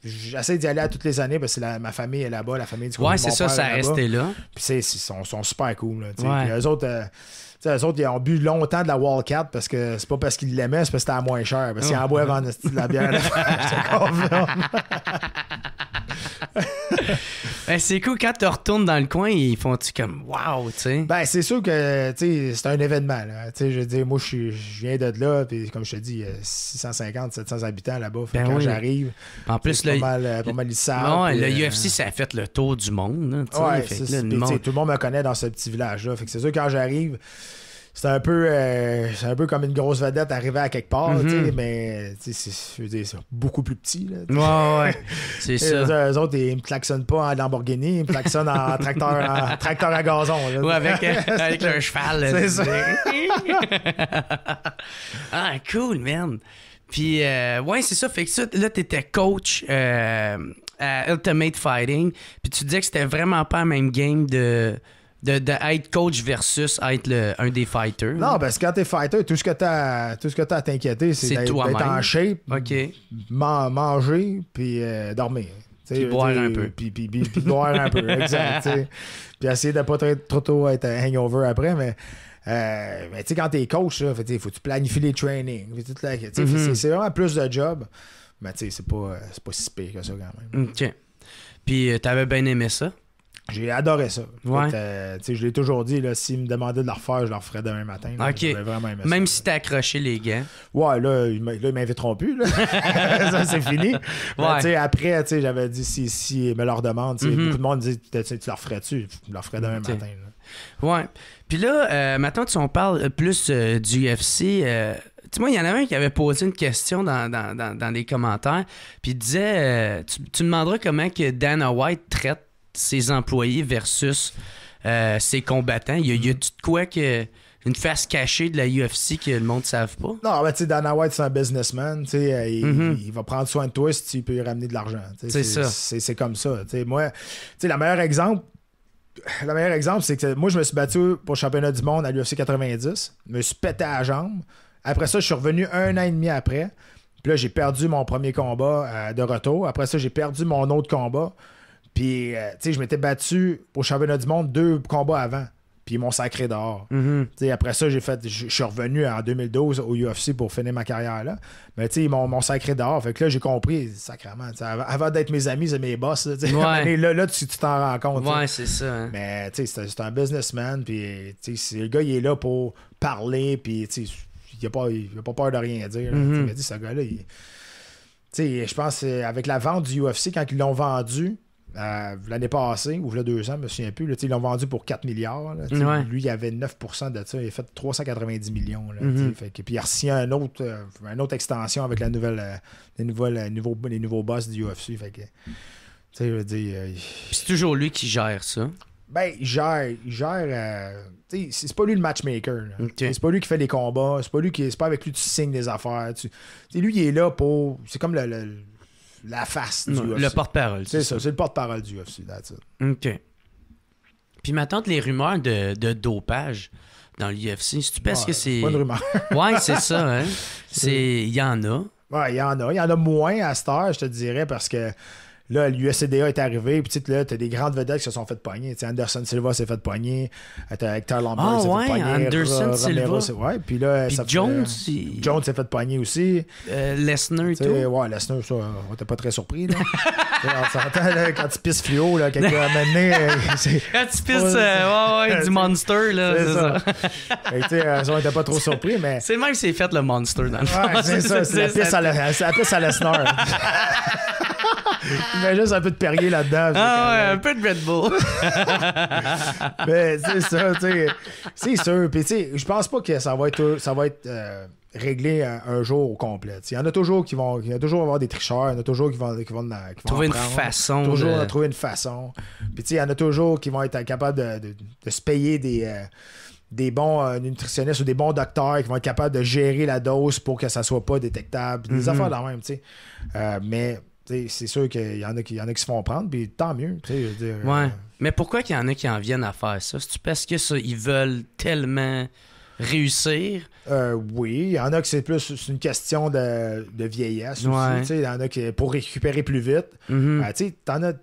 J'essaie d'y aller à toutes les années parce que ma famille est là-bas, la famille du Ouais, c'est ça, ça a resté là. Puis ils sont super cool. Là, puis eux autres, ils ont bu longtemps de la Wildcat parce que c'est pas parce qu'ils l'aimaient, c'est parce que c'était à moins cher. Parce qu'ils en boivent en esti de la bière. Ben, c'est cool quand tu retournes dans le coin, ils font-tu comme wow, tu sais? Ben, c'est sûr que c'est un événement. Là. Je veux dire, moi, je viens de là, puis comme je te dis, il y a 650, 700 habitants là-bas. Quand j'arrive, en plus, pas mal ils savent. Non, le UFC, ça a fait le tour du monde. Là, ouais, tout le monde me connaît dans ce petit village-là. Fait que c'est sûr, quand j'arrive, c'est un peu comme une grosse vedette arrivée à quelque part, mais je veux dire, c'est beaucoup plus petit. Là, ouais, c'est ça. Eux autres, ils me klaxonnent pas en Lamborghini, ils me klaxonnent en tracteur à gazon. Là. Ouais, avec leur cheval. Là, c'est ça. Ah, cool, man. Puis, ouais, c'est ça. Fait que ça, là, t'étais coach à Ultimate Fighting, puis tu disais que c'était vraiment pas la même game de être coach versus être un des fighters. Non, parce que quand t'es fighter, tout ce que t'as à t'inquiéter, c'est d'être en shape, manger, puis dormir. Puis boire un peu. Puis boire un peu, exact. Puis essayer de pas trop tôt être hangover après, mais tu sais, quand t'es coach, il faut que tu planifies les trainings. C'est vraiment plus de job, mais tu sais, c'est pas si pire que ça quand même. OK. Puis t'avais bien aimé ça? J'ai adoré ça. Ouais. Je l'ai toujours dit, s'ils me demandaient de le refaire, je le referais demain matin. Là, OK. Vraiment aimé même ça, si t'as accroché les gants. Ouais, là, ils m'inviteront plus. Là. Ça, c'est fini. Ouais. Après, j'avais dit, si ils me leur demandent, beaucoup de monde dit, tu leur ferais-tu? Je leur ferais demain matin. Là. Ouais. Puis là, maintenant, si on parle plus du UFC... Tu vois, il y en avait un qui avait posé une question dans les commentaires, puis il disait tu me demanderas comment que Dana White traite ses employés versus ses combattants. Y a-tu de quoi que une face cachée de la UFC que le monde ne savent pas? Non, mais tu sais, Dana White, c'est un businessman. Il va prendre soin de toi si tu peux lui ramener de l'argent. C'est ça. C'est comme ça. Moi, le meilleur exemple, c'est que moi, je me suis battu pour le championnat du monde à l'UFC 90. Je me suis pété à la jambe. Après ça, je suis revenu 1 an et demi après. Puis là, j'ai perdu mon premier combat de retour. Après ça, j'ai perdu mon autre combat. Puis, je m'étais battu au championnat du monde 2 combats avant. Puis, ils m'ont sacré dehors. Après ça, je suis revenu en 2012 au UFC pour finir ma carrière là. Mais, ils m'ont sacré dehors. Fait que là, j'ai compris, sacrément. Avant d'être mes amis, c'est mes boss. Là, tu t'en rends compte. Ouais, c'est ça. Hein. Mais, c'est un businessman. Puis, le gars, il est là pour parler. Puis, il n'a pas peur de rien dire. Il dit, ce gars-là, je pense avec la vente du UFC, quand ils l'ont vendu, l'année passée, ou il y a 2 ans, je me souviens plus, ils l'ont vendu pour 4 milliards. Là, lui, il avait 9% de ça. Il a fait 390 millions. Là, puis il a reçu une autre extension avec les nouveaux boss du UFC. Fait que, je veux dire... c'est toujours lui qui gère ça. Ben, il gère c'est pas lui le matchmaker. Okay. C'est pas lui qui fait les combats. C'est pas avec lui que tu signes des affaires. Lui, il est là pour... C'est comme la face du UFC. Le porte-parole. C'est ça. C'est le porte-parole du UFC. OK. Puis maintenant, les rumeurs de dopage dans l'UFC, tu penses que c'est... pas une rumeur. Ouais, c'est ça. Hein? Il y en a. Ouais, il y en a. Il y en a moins à cette heure, je te dirais, parce que là, l'USCDA est arrivé, puis là, t'as des grandes vedettes qui se sont fait pogner. Anderson Silva s'est fait pogner, Hector Lombard s'est fait pogner. Anderson Silva. Ouais, puis là... Puis Jones, Jones s'est fait pogner aussi. Lesnar et tout. Ouais, Lesnar, ça, on était pas très surpris, là. On s'entend, là, quand tu pisses fluo, là, quelqu'un a mené... Quand tu pisses, du Monster, là, c'est ça. On était pas trop surpris, mais... C'est le même que c'est fait, le Monster, dans le fond. Ouais, c'est ça, c'est la pisse à Lesnar. Il met juste un peu de Perrier là-dedans. Un peu de Red Bull. Mais c'est ça, tu sais. C'est sûr. Puis tu sais, je pense pas que ça va être régler un jour au complet. Il y en a toujours qui vont... Il y a toujours avoir des tricheurs, il y en a toujours qui vont trouver une façon. Toujours trouver une façon. Puis il y en a toujours qui vont être capables de se payer des bons nutritionnistes ou des bons docteurs qui vont être capables de gérer la dose pour que ça soit pas détectable. Des affaires dans le même, tu sais. Mais c'est sûr qu'il y en a qui se font prendre, puis tant mieux. Je veux dire, ouais. Mais pourquoi qu'il y en a qui en viennent à faire ça? C'est-tu parce que ça, ils veulent tellement réussir? Oui, il y en a que c'est une question de vieillesse aussi. Il y en a qui pour récupérer plus vite. T'en as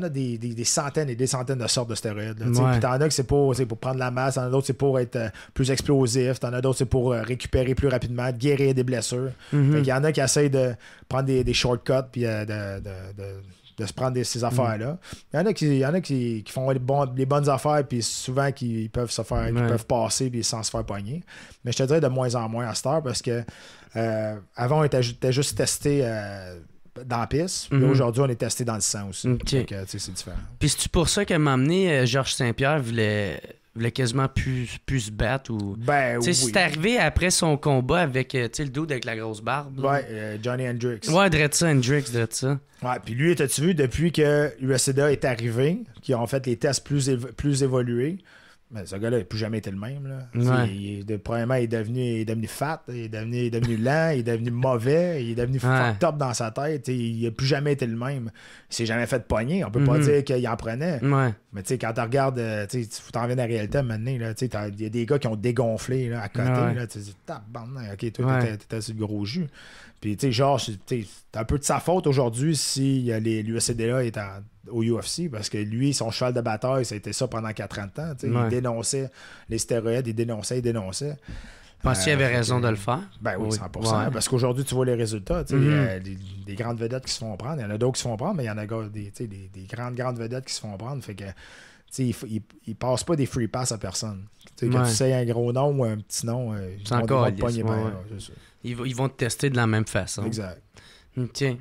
des centaines et des centaines de sortes de stéroïdes. Puis t'en as que c'est pour prendre la masse, t'en as d'autres c'est pour être plus explosif, t'en as d'autres c'est pour récupérer plus rapidement, guérir des blessures. Il y en a qui essayent de prendre des shortcuts puis de se prendre ces affaires-là. Il y en a qui font les bonnes affaires, puis souvent qui peuvent se faire, qui peuvent passer puis sans se faire pogner. Mais je te dirais de moins en moins à cette heure, parce que avant, on était juste testé dans la piste, puis aujourd'hui, on est testé dans le sang aussi. Donc, c'est différent. Puis c'est pour ça qu'à un moment donné, Georges Saint-Pierre voulait quasiment plus se battre ou oui. C'est arrivé après son combat avec le dude avec la grosse barbe. Johnny Hendricks. Drette ça, Hendricks, drette ça. Ouais, puis lui, t'as-tu vu, depuis que l'USADA est arrivé, qu'ils ont fait les tests plus évolués, mais ce gars-là n'a plus jamais été le même. Là. Premièrement, il est devenu fat, il est devenu lent, il est devenu mauvais, il est devenu fucked up dans sa tête. Il n'a plus jamais été le même. Il s'est jamais fait pogner. On peut pas dire qu'il en prenait. Mais quand tu regardes, tu t'en viens à la réalité maintenant, il y a des gars qui ont dégonflé là, à côté. Là, tu te dis, tabarnak, ok, toi, t'étais sur le gros jus. Puis, genre, c'est un peu de sa faute aujourd'hui si l'USADA est au UFC, parce que lui, son cheval de bataille, ça a été ça pendant 40 ans. Il dénonçait les stéroïdes, il dénonçait. Penses-tu qu'il avait raison de le faire? Ben oui, 100%. Parce qu'aujourd'hui, tu vois les résultats. Il y a des grandes vedettes qui se font prendre. Il y en a d'autres qui se font prendre, mais il y en a des grandes vedettes qui se font prendre. Fait que ils passent pas des free pass à personne. Que tu sais un gros nom ou un petit nom, ils vont te pogner. Ils vont te tester de la même façon. Exact. Tiens.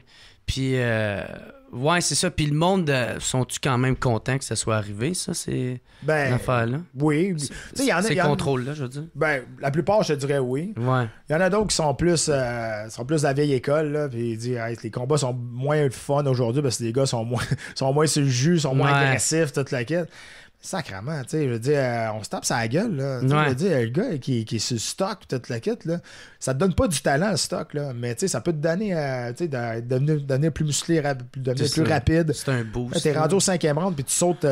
Puis, c'est ça. Puis le monde, sont-tu quand même contents que ça soit arrivé, ça, ces affaires-là? Oui. Ces contrôles-là, je veux dire. La plupart, je te dirais oui. Ouais. Il y en a d'autres qui sont plus de la vieille école, là, puis ils disent les combats sont moins fun aujourd'hui parce que les gars sont moins sur le jus, sont moins agressifs, toute la quête. Sacrement, tu sais, je veux dire, on se tape sa gueule, là. Je veux dire, le gars qui est sur le stock, toute la kit, là, ça te donne pas du talent, le stock, là, mais tu sais, ça peut te donner, tu sais, devenir plus musclé, devenir plus rapide. C'est un boost. T'es rendu au 5e round, puis tu sautes,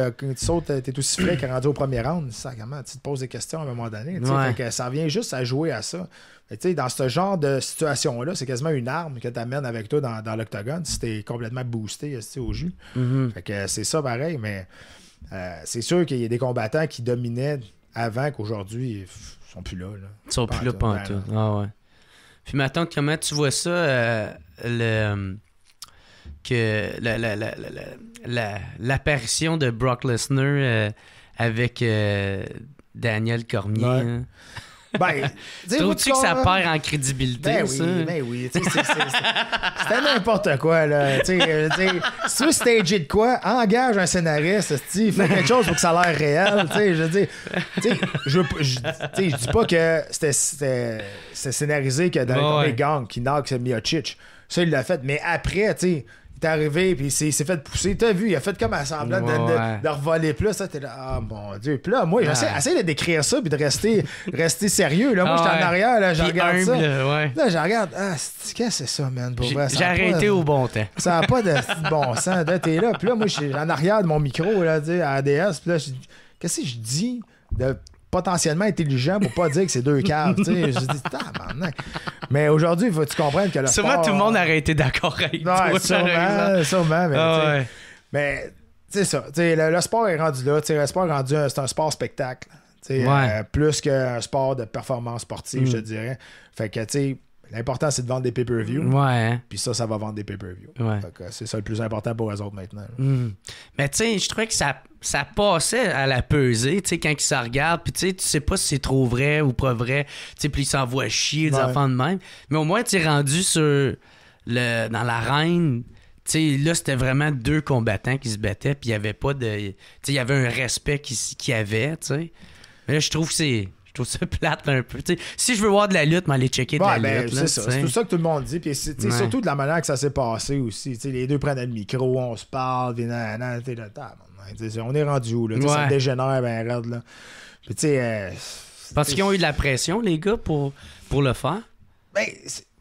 t'es aussi frais que rendu au premier round. Sacrement, tu te poses des questions à un moment donné, tu sais, fait que ça revient juste à jouer à ça. Tu sais, dans ce genre de situation-là, c'est quasiment une arme que tu amènes avec toi dans l'octogone si t'es complètement boosté au jus. Fait que c'est ça pareil, mais c'est sûr qu'il y a des combattants qui dominaient avant qu'aujourd'hui, ils sont plus là. Ils sont plus là, pas en tout. Ah ouais. Puis maintenant, comment tu vois ça, l'apparition de Brock Lesnar avec Daniel Cormier? Ouais. Hein? Trouves-tu que ça perd en crédibilité? Ben oui. C'était n'importe quoi, là. Si tu veux stager de quoi, engage un scénariste, fais quelque chose pour que ça a l'air réel. Je dis pas que c'était scénarisé que dans les gangs qui knock Miocic. Ça, il l'a fait. Mais après, il est arrivé, puis il s'est fait pousser. T'as vu, il a fait comme un semblant de revoler plus. Ça, t'es là, ah mon Dieu. Puis là, moi, j'essaie de décrire ça, puis de rester sérieux. Là. Moi, j'étais en arrière, là, je regarde humble, ça. Là, je regarde, qu'est-ce que c'est ça, man? J'ai arrêté au bon temps. Ça n'a pas de bon sens. Là, t'es là. Puis là, moi, je suis en arrière de mon micro, là, à ADS. Puis là, qu'est-ce que je dis de potentiellement intelligent pour pas dire que c'est deux caves, tu sais. Je dis, tabarnak. Mais aujourd'hui, il faut que tu comprennes que le sûrement sport... tout le monde aurait été d'accord avec toi. Sûrement, mais c'est ça. Le sport est rendu là. Le sport est rendu, c'est un sport spectacle. Plus qu'un sport de performance sportive, je te dirais. Fait que, tu sais, l'important, c'est de vendre des pay-per-view. Puis ça va vendre des pay-per-view. Fait que c'est ça le plus important pour eux autres maintenant. Mais tu sais, je trouvais que ça passait à la pesée, tu sais, quand ils se regardent, puis tu sais pas si c'est trop vrai ou pas vrai, tu sais, puis ils s'envoient chier des enfants de même. Mais au moins, tu es rendu dans l'arène, tu sais, là, c'était vraiment deux combattants qui se battaient, puis il y avait pas de... Tu sais, il y avait un respect qu'il y avait, tu sais. Mais là, je trouve que trouve ça plate un peu. T'sais, si je veux voir de la lutte, m'aller checker de la lutte. C'est ça. C'est tout ça que tout le monde dit. Puis surtout de la manière que ça s'est passé aussi. T'sais, les deux prennent le micro, on se parle, puis on est rendu où? Là? Ça dégénère ben raide. Là. Puis tu sais... Parce qu'ils ont eu de la pression, les gars, pour le faire? Ben,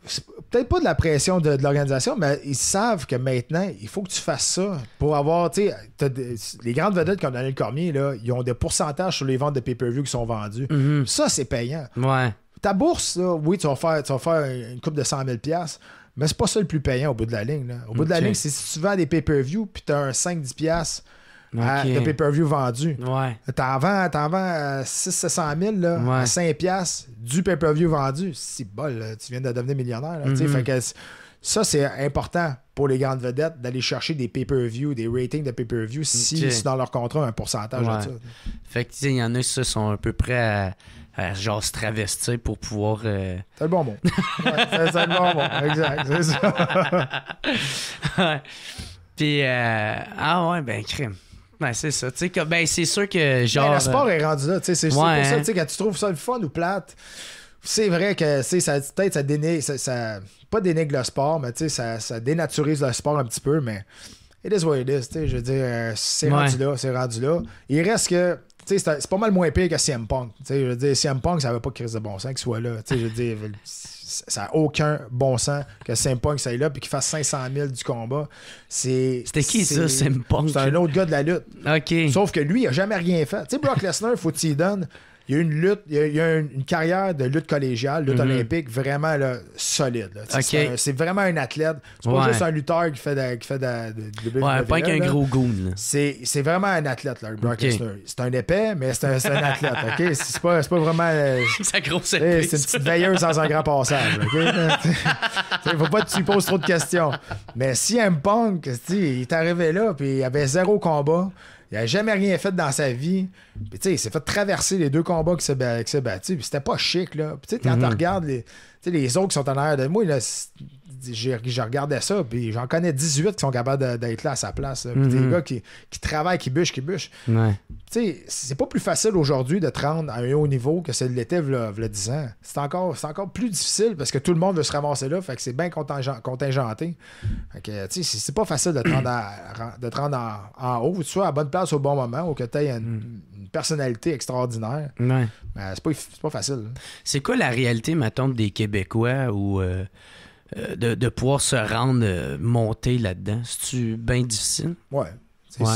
c'est peut-être pas de la pression de l'organisation, mais ils savent que maintenant, il faut que tu fasses ça pour avoir, tu sais, les grandes vedettes qui ont donné le Cormier, là, ils ont des pourcentages sur les ventes de pay-per-view qui sont vendus. Mm-hmm. Ça, c'est payant. Ouais. Ta bourse, là, oui, tu vas faire une coupe de 100 000 $, mais c'est pas ça le plus payant au bout de la ligne. Là. Au bout de la ligne, c'est si tu vends des pay-per-view puis tu as un 5-10$ de pay-per-view vendu. Ouais. T'en vends 600-700 000 là, à 5$ du pay-per-view vendu. C'est bol, là, tu viens de devenir millionnaire. Là, fait que ça, c'est important pour les grandes vedettes d'aller chercher des pay-per-view, des ratings de pay-per-view si c'est dans leur contrat un pourcentage de ça. Fait que il y en a qui sont à peu près à genre se travestir pour pouvoir... C'est le bon mot. C'est le bon mot. Exact, c'est ça. Ouais. Puis, ben, crime. Ben, c'est ça. Tu sais, ben, c'est sûr que genre. Ben, le sport est rendu là. C'est pour ça, tu sais, quand tu trouves ça le fun ou plate, c'est vrai que peut-être ça dénigre. Ça, pas dénigre le sport, mais tu sais, ça dénaturise le sport un petit peu, mais it is what it is. Je veux dire, c'est rendu là. Il reste que. C'est pas mal moins pire que CM Punk. Je veux dire, CM Punk, ça n'avait pas crise de bon sens qu'il soit là. Je veux dire, ça n'a aucun bon sens que CM Punk soit là et qu'il fasse 500 000 du combat. C'était qui ça, CM Punk? C'est un autre gars de la lutte. OK. Sauf que lui, il n'a jamais rien fait. Tu sais, Brock Lesnar, faut qu'il donne. Il y a une lutte, il y a une carrière de lutte collégiale, lutte olympique vraiment là, solide. Là. Okay. C'est vraiment un athlète. C'est pas juste un lutteur qui fait de ouais, pas qu'un gros goon. C'est vraiment un athlète, là, Brock Lesnar. C'est un épais, mais c'est un athlète. Okay? C'est pas vraiment. Sa grosse épée. C'est une petite veilleuse dans un grand passage. Il faut pas que tu lui poses trop de questions. Mais si un Punk, il est arrivé là, puis il avait 0 combat. Il n'a jamais rien fait dans sa vie. Puis, tu sais, il s'est fait traverser les 2 combats qu'il s'est battu. Puis, c'était pas chic, là. Puis, tu sais, quand tu regardes les autres qui sont en arrière de moi, là, je regardais ça. Puis, j'en connais 18 qui sont capables d'être là à sa place. Puis, des gars qui travaillent, qui bûchent. Ouais. Tu sais, c'est pas plus facile aujourd'hui de te rendre à un haut niveau que ça l'était v'là 10 ans. C'est encore plus difficile parce que tout le monde veut se ramasser là. Fait que c'est bien contingenté. Fait que, tu sais, c'est pas facile de te rendre en haut. Tu sois à bonne place au bon moment ou que tu aies une personnalité extraordinaire. Ouais. C'est pas facile. C'est quoi la réalité, mettons, des Québécois ou de pouvoir se rendre monter là-dedans? C'est-tu bien difficile? Ouais.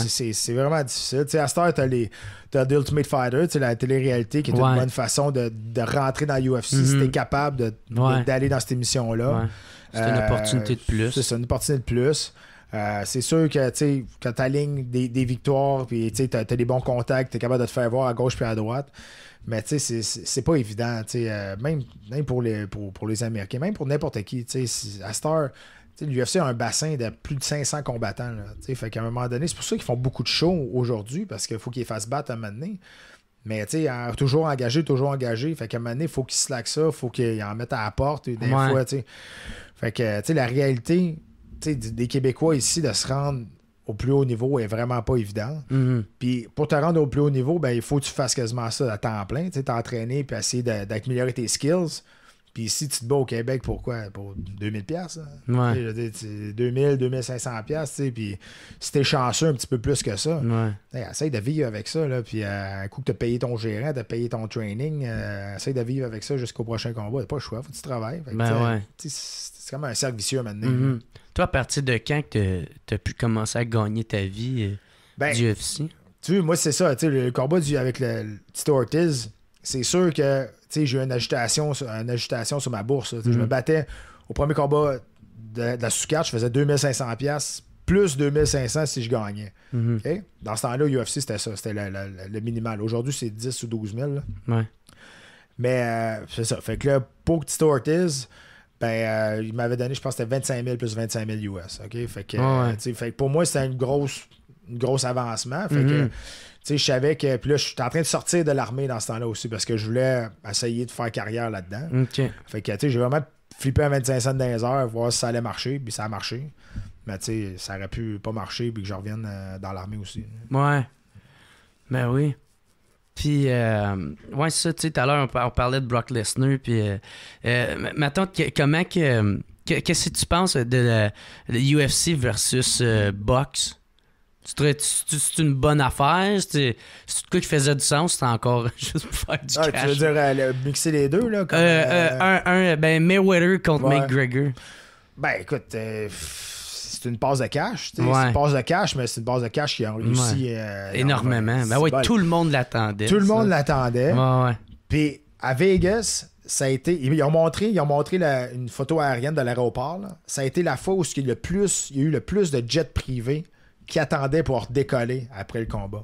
C'est vraiment difficile. T'sais, à cette heure, t'as The Ultimate Fighter, la télé-réalité qui est une bonne façon de rentrer dans l'UFC si t'es capable d'aller dans cette émission-là. Ouais. C'est une opportunité de plus. C'est une opportunité de plus. C'est sûr que quand tu alignes des victoires puis tu as des bons contacts, tu es capable de te faire voir à gauche puis à droite. Mais c'est pas évident. Même pour les Américains, même pour n'importe qui. À cette heure, l'UFC a un bassin de plus de 500 combattants. Là, fait qu'à un moment donné, c'est pour ça qu'ils font beaucoup de shows aujourd'hui parce qu'il faut qu'ils fassent battre à un moment donné. Mais toujours engagé. Fait qu'à un moment donné, il faut qu'ils slackent ça, il faut qu'ils en mettent à la porte. Des fois, fait que la réalité des Québécois ici de se rendre au plus haut niveau est vraiment pas évident. Puis pour te rendre au plus haut niveau, ben, il faut que tu fasses quasiment ça à temps plein. T'entraîner puis essayer d'améliorer tes skills. Puis si tu te bats au Québec, pourquoi? Pour 2000$. Ouais. 2000, 2500$. Puis si t'es chanceux un petit peu plus que ça, essaye de vivre avec ça. Là, puis un coup que t'as payé ton gérant, t'as payé ton training, essaye de vivre avec ça jusqu'au prochain combat. T'as pas le choix, faut que tu travailles. C'est comme un cercle vicieux maintenant. Toi, à partir de quand que t'as pu commencer à gagner ta vie du UFC? Tu vois, moi, c'est ça. Le combat avec le Tito Ortiz, c'est sûr que j'ai eu une agitation sur ma bourse. Je me battais au premier combat de la sous-carte, je faisais 2500$ plus 2500$ si je gagnais. Okay? Dans ce temps-là, UFC, c'était ça. C'était le minimal. Aujourd'hui, c'est 10 ou 12 000. Ouais. Mais c'est ça. Fait que là, pour Tito Ortiz, il m'avait donné, je pense que c'était 25 000 plus 25 000 US. Okay? Fait que, fait que pour moi, c'était une grosse avancement. Fait que je savais que. Puis là, je suis en train de sortir de l'armée dans ce temps-là aussi parce que je voulais essayer de faire carrière là-dedans. Fait que j'ai vraiment flippé à 25 cents dans les heures, voir si ça allait marcher. Puis ça a marché. Mais ça aurait pu pas marcher puis que je revienne dans l'armée aussi. Ouais. Ben oui. Puis, ouais, c'est ça, tu sais, tout à l'heure, on parlait de Brock Lesnar, puis, maintenant, comment que... Qu'est-ce que tu penses de UFC versus boxe? C'est une bonne affaire? C'est quoi qui faisait du sens? C'était encore juste pour faire du cash? Tu veux dire mixer les deux, là? Comme, Mayweather contre McGregor. Ben, écoute, c'est une passe de cash. C'est une passe de cash, mais c'est une passe de cash qui a réussi... énormément. Ben ouais, tout le monde l'attendait. Tout le monde l'attendait. Ouais. Puis, à Vegas... Ça a été, ils ont montré une photo aérienne de l'aéroport. Là. Ça a été la fois où il y a eu le plus de jets privés qui attendaient pour décoller après le combat.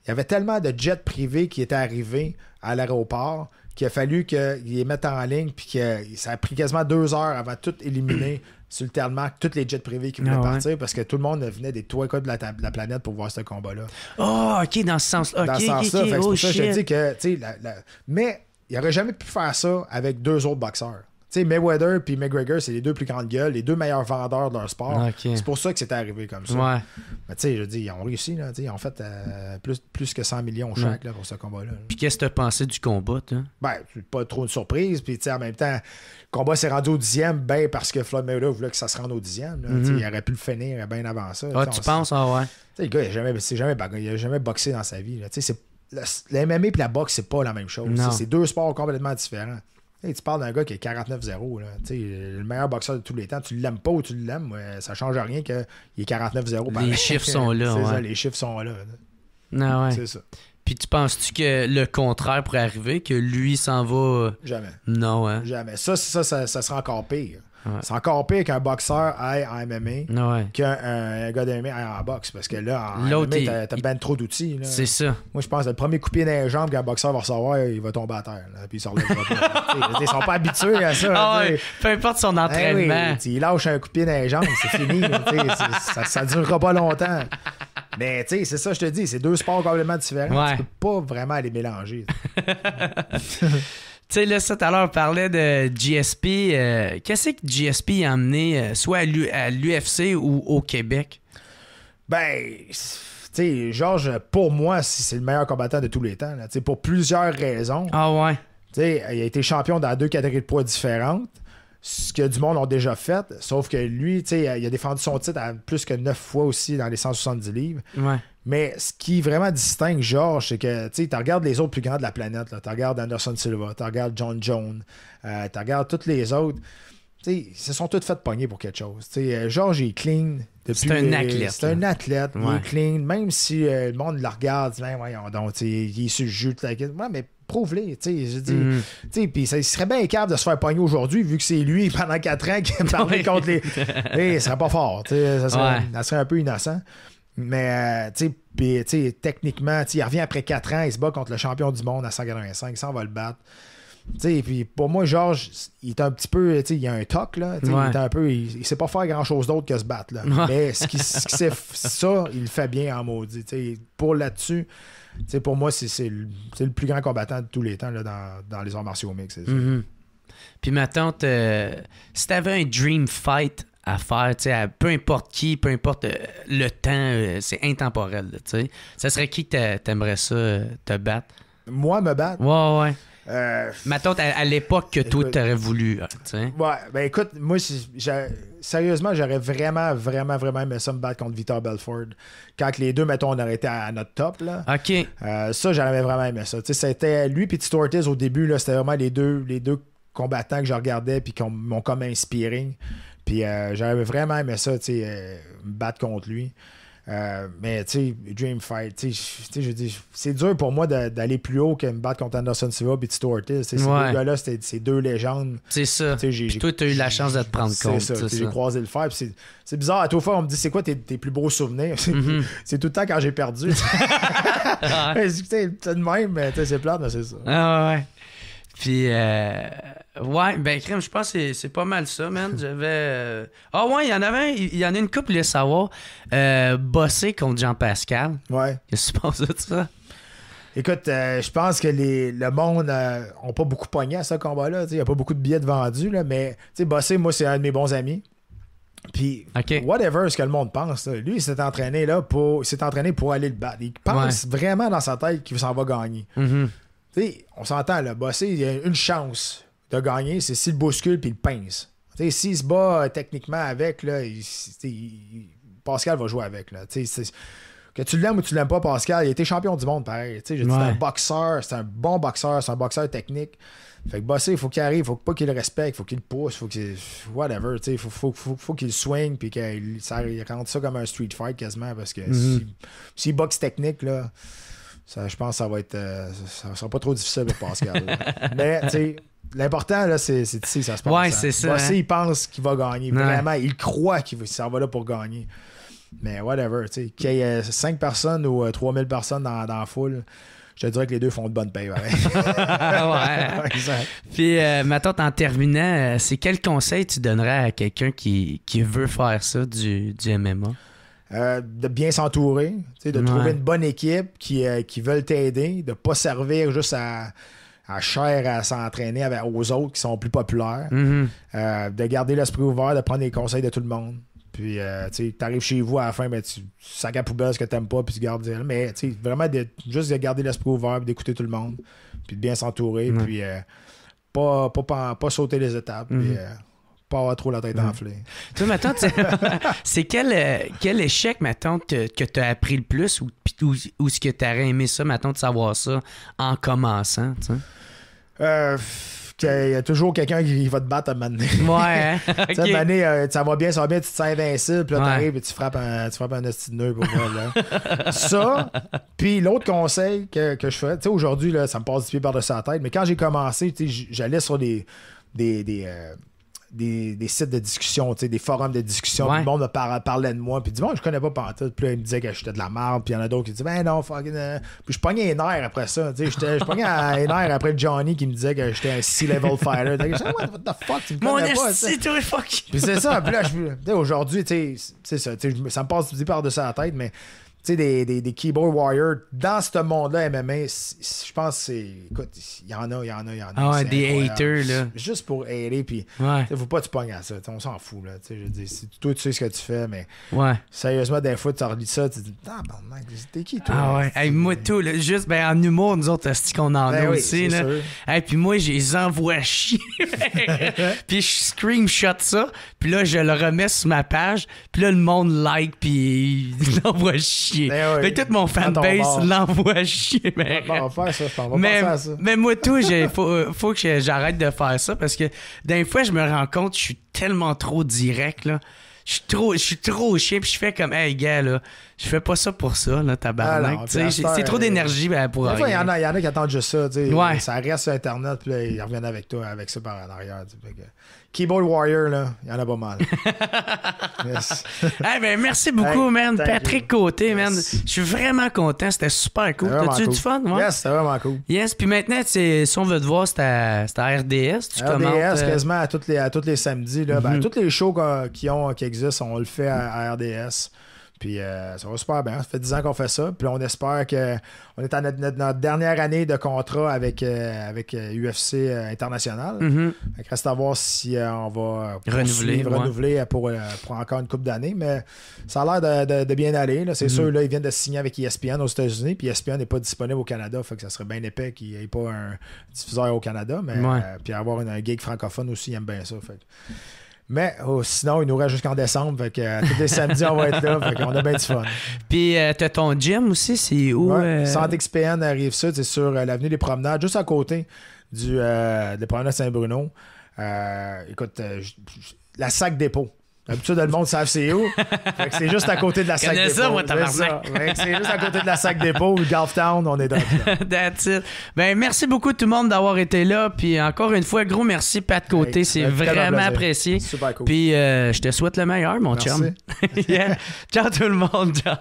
Il y avait tellement de jets privés qui étaient arrivés à l'aéroport qu'il a fallu qu'ils les mettent en ligne, puis que ça a pris quasiment 2 heures avant de tout éliminer sur le tarmac, tous les jets privés qui voulaient partir, parce que tout le monde venait des trois coins de la planète pour voir ce combat-là. Oh, OK, dans ce sens-là. Dans ce sens-là. C'est pour ça que je te dis que, tu sais, mais il n'aurait jamais pu faire ça avec 2 autres boxeurs. Tu sais, Mayweather et McGregor, c'est les 2 plus grandes gueules, les 2 meilleurs vendeurs de leur sport. Okay. C'est pour ça que c'est arrivé comme ça. Ouais. Mais tu sais, je dis, ils ont réussi. Là, ils ont fait plus que 100 millions chaque là, pour ce combat-là. Puis qu'est-ce que tu as pensé du combat, toi? Ben, c'est pas trop une surprise. Puis en même temps, le combat s'est rendu au 10e, ben parce que Floyd Mayweather voulait que ça se rende au 10e. Là, il aurait pu le finir bien avant ça. Ah, tu penses? Ah ouais. Tu sais, le gars, il a jamais boxé dans sa vie. Là. La MMA et la boxe, c'est pas la même chose. C'est 2 sports complètement différents. Hey, tu parles d'un gars qui est 49-0. Là. Le meilleur boxeur de tous les temps. Tu l'aimes pas ou tu l'aimes, ça change rien qu'il est 49-0. Les chiffres sont là. C'est ouais. ça, les chiffres sont là. Non, ouais. C'est ça. Puis tu penses-tu que le contraire pourrait arriver, que lui s'en va... Jamais. Non, hein? Jamais. Ça sera encore pire. Ouais. C'est encore pire qu'un boxeur aille en MMA qu'un gars de MMA aille en boxe. Parce que là, en MMA, t'as ben trop d'outils. Là. C'est ça. Moi, je pense que le premier coup de pied dans les jambes qu'un boxeur va recevoir, il va tomber à terre. Là, puis il se relèvera pas. Ils sont pas habitués à ça. Ah ouais, peu importe son entraînement. Il lâche un coup de pied dans les jambes, c'est fini. Ça durera pas longtemps. Mais tu sais, c'est ça, je te dis, c'est 2 sports complètement différents. Ouais. Tu peux pas vraiment les mélanger. Tu sais, là, ça, tout à l'heure, on parlait de GSP. Qu'est-ce que GSP a amené, soit à l'UFC ou au Québec? Ben, tu sais, Georges, pour moi, c'est le meilleur combattant de tous les temps. Là, pour plusieurs raisons. Ah ouais? Tu sais, il a été champion dans 2 catégories de poids différentes. Ce que du monde ont déjà fait. Sauf que lui, tu sais, il a défendu son titre à plus que 9 fois aussi dans les 170 livres. Ouais. Mais ce qui vraiment distingue Georges, c'est que tu regardes les autres plus grands de la planète. Tu regardes Anderson Silva, tu regardes John Jones, tu regardes tous les autres. Ils se sont tous fait pogner pour quelque chose. Georges est clean. C'est un athlète. C'est un athlète. Ouais. Il est clean. Même si le monde le regarde, voyons donc, il est sur le jus. Ouais, mais prouve-les. Je dis, puis ça serait bien capable de se faire pogner aujourd'hui, vu que c'est lui pendant 4 ans qui a parlé contre les. Ce serait pas fort. Ça serait un peu innocent. Mais, techniquement, il revient après 4 ans, il se bat contre le champion du monde à 185, il s'en va le battre. Puis pour moi, Georges, il est un petit peu, il a un toc, là. Il sait pas faire grand-chose d'autre que se battre, là. Mais ce qui sait, ça, il le fait bien en maudit. Pour là-dessus, pour moi, c'est le plus grand combattant de tous les temps là, dans les arts martiaux mixtes. Mm-hmm. Puis maintenant, si t'avais un dream fight à faire, peu importe qui, peu importe le temps, c'est intemporel, ça serait qui que t'aimerais ça te battre? Moi, me battre? Ouais. Mettons, à l'époque que toi, t'aurais voulu. Ouais, ben écoute, moi, sérieusement, j'aurais vraiment, vraiment, vraiment aimé ça me battre contre Vitor Belfort. Quand les deux, mettons, on aurait été à notre top. Là. OK. Ça, j'aurais vraiment aimé ça. C'était lui et Tito Ortiz au début, là, c'était vraiment les deux combattants que je regardais et qui m'ont comme inspiré. Puis j'aurais vraiment aimé ça, me battre contre lui. Mais tu sais, Dream Fight, je dis, c'est dur pour moi d'aller plus haut que me battre contre Anderson Silva et Tito Ortiz. Ces 2 gars-là, c'est 2 légendes. C'est ça. Puis toi, tu as eu la chance de te prendre compte. C'est ça. J'ai croisé le fer. C'est bizarre. À toute fois, on me dit, c'est quoi tes plus beaux souvenirs? C'est tout le temps quand j'ai perdu. C'est de même, mais c'est plate, mais c'est ça. Ah ouais. Puis, ouais, ben, crème, je pense que c'est pas mal ça, man. J'avais. Ah, ouais, il y en a une couple, je voulais savoir. Bossé contre Jean-Pascal. Ouais. Qu'est-ce que tu penses de ça? Écoute, je pense que le monde n'a pas beaucoup pogné à ce combat-là. Il n'y a pas beaucoup de billets de vendus, là, mais Bossé, moi, c'est un de mes bons amis. Puis, whatever ce que le monde pense, là, lui, il s'est entraîné pour aller le battre. Il pense vraiment dans sa tête qu'il s'en va gagner. Mm-hmm. Tu sais, on s'entend, là, Bossé, il a une chance de gagner, c'est s'il bouscule puis il pince. Tu sais, s'il se bat techniquement avec, là, Pascal va jouer avec, là. Tu sais, que tu l'aimes ou tu l'aimes pas, Pascal, il a été champion du monde, pareil. Tu sais, c'est un boxeur, c'est un bon boxeur, c'est un boxeur technique. Fait que Bossé, il faut qu'il arrive, il faut pas qu'il le respecte, il faut qu'il le pousse, il faut qu'il. Whatever, tu sais, faut qu'il swing, puis qu'il rentre ça comme un street fight quasiment, parce que s'il boxe technique, là, ça, je pense que ça va être. Ça sera pas trop difficile pour Pascal. Mais, tu sais, l'important, là, c'est ici, ça se passe. Ouais, c'est ça. Bossé, il pense qu'il va gagner. Vraiment, il croit qu'il s'en va là pour gagner. Mais whatever, tu sais, qu'il y ait 5 personnes ou 3000 personnes dans la foule, je te dirais que les deux font de bonnes payes. Ouais. Exact. Puis, maintenant, en terminant, c'est quel conseil tu donnerais à quelqu'un qui veut faire ça, du MMA? De bien s'entourer, de trouver une bonne équipe qui veulent t'aider, de ne pas servir juste à chair à s'entraîner aux autres qui sont plus populaires, de garder l'esprit ouvert, de prendre les conseils de tout le monde. Puis, tu arrives chez vous à la fin, ben, tu sacs à la poubelle ce que t'aimes pas, puis tu gardes. Mais, vraiment, juste de garder l'esprit ouvert, puis d'écouter tout le monde, puis de bien s'entourer, puis pas sauter les étapes, puis pas avoir trop la tête enflée. Toi, mettons, c'est quel échec, mettons, que tu as appris le plus ou ce que tu aurais aimé ça, mettons, de savoir ça en commençant, tu sais? Il y a toujours quelqu'un qui va te battre à un moment donné. Ouais, okay. Tu sais, à un moment donné, ça va bien, tu te sens invincible, puis là, t'arrives et tu frappes un esti de nœud pour voir, là. Ça, puis l'autre conseil que je fais, tu sais, aujourd'hui, là, ça me passe du pied par-dessus la tête, mais quand j'ai commencé, tu sais, j'allais sur des sites de discussion, des forums de discussion, le monde me parlait de moi, puis du monde, je connais pas pantoute, puis là, il me disait que j'étais de la merde, puis il y en a d'autres qui disaient, ben non, fucking. Puis je pognais les nerfs après ça, je pognais les nerfs après Johnny qui me disait que j'étais un C-level fighter. Je disais, what the fuck, tu me connais pas, c'est toi, fuck. Puis c'est ça, puis là, aujourd'hui, c'est ça, ça me passe du pied par-dessus la tête, mais. Tu sais, des keyboard warriors dans ce monde-là, MMA, je pense que c'est. Écoute, il y en a. Ah ouais, des haters, là. Juste pour hater, puis. Faut pas que tu pognes à ça. On s'en fout, là. Je veux dire, toi, tu sais ce que tu fais, mais. Sérieusement, des fois, tu relis ça, tu te dis, ah, ben, t'es qui, toi? Ah ouais, hey, moi, tout, là, juste, en humour, nous autres, c'est qu'on en a aussi, là. Hey, puis moi, je les envoie chier. Puis je screenshot ça, puis là, je le remets sur ma page, puis là, le monde like, puis il l'envoie chier. Fait que tout mon fanbase l'envoie chier. On va faire ça, je pense. On va penser à ça. Mais moi, tout, faut que j'arrête de faire ça parce que des fois, je me rends compte que je suis tellement trop direct, là. Je suis trop chien, puis je fais comme, hey, gars, là, je fais pas ça pour ça, là, tabarnak. C'est trop d'énergie pour rien. Il y en a qui attendent juste ça, tu sais. Ça reste sur Internet, puis là, ils reviennent avec toi, avec ça par en arrière. Keyboard Warrior, là, il y en a pas mal. Yes. Hey, ben, merci beaucoup, man. Patrick Côté, man. Je suis vraiment content. C'était super cool. T'as-tu eu du fun? Ouais? Yes, c'était vraiment cool. Yes, puis maintenant, si on veut te voir, c'est à RDS. Tu RDS, quasiment à tous les samedis. Là. Ben, tous les shows qui existent, on le fait à RDS. Puis ça va super bien. Ça fait 10 ans qu'on fait ça. Puis on espère qu'on est à notre dernière année de contrat avec UFC International. Fait reste à voir si on va renouveler pour encore une couple d'années. Mais ça a l'air de bien aller. Là. C'est sûr, là, ils viennent de signer avec ESPN aux États-Unis. Puis ESPN n'est pas disponible au Canada. Fait que ça serait bien épais qu'il n'y ait pas un diffuseur au Canada. Mais puis avoir un gig francophone aussi, ils aiment bien ça. Fait mais sinon, il nous reste jusqu'en décembre. Fait que tous les samedis, on va être là. Fait qu'on a bien du fun. Puis t'as ton gym aussi, c'est où? Centre XPN arrive ça, c'est sur l'avenue des Promenades, juste à côté des Promenades Saint-Bruno. Écoute, la Sac Dépôt. D'habitude, le monde savent c'est où. Fait que c'est juste à côté de la Sac Dépôt. Ça, moi, c'est juste à côté de la Sac Dépôt ou Golftown, on est dans là. That's it. Ben, merci beaucoup tout le monde d'avoir été là. Puis encore une fois, gros merci Pat Côté. C'est vraiment apprécié. Super cool. Puis je te souhaite le meilleur, mon chum. Merci. Ciao tout le monde. Ciao.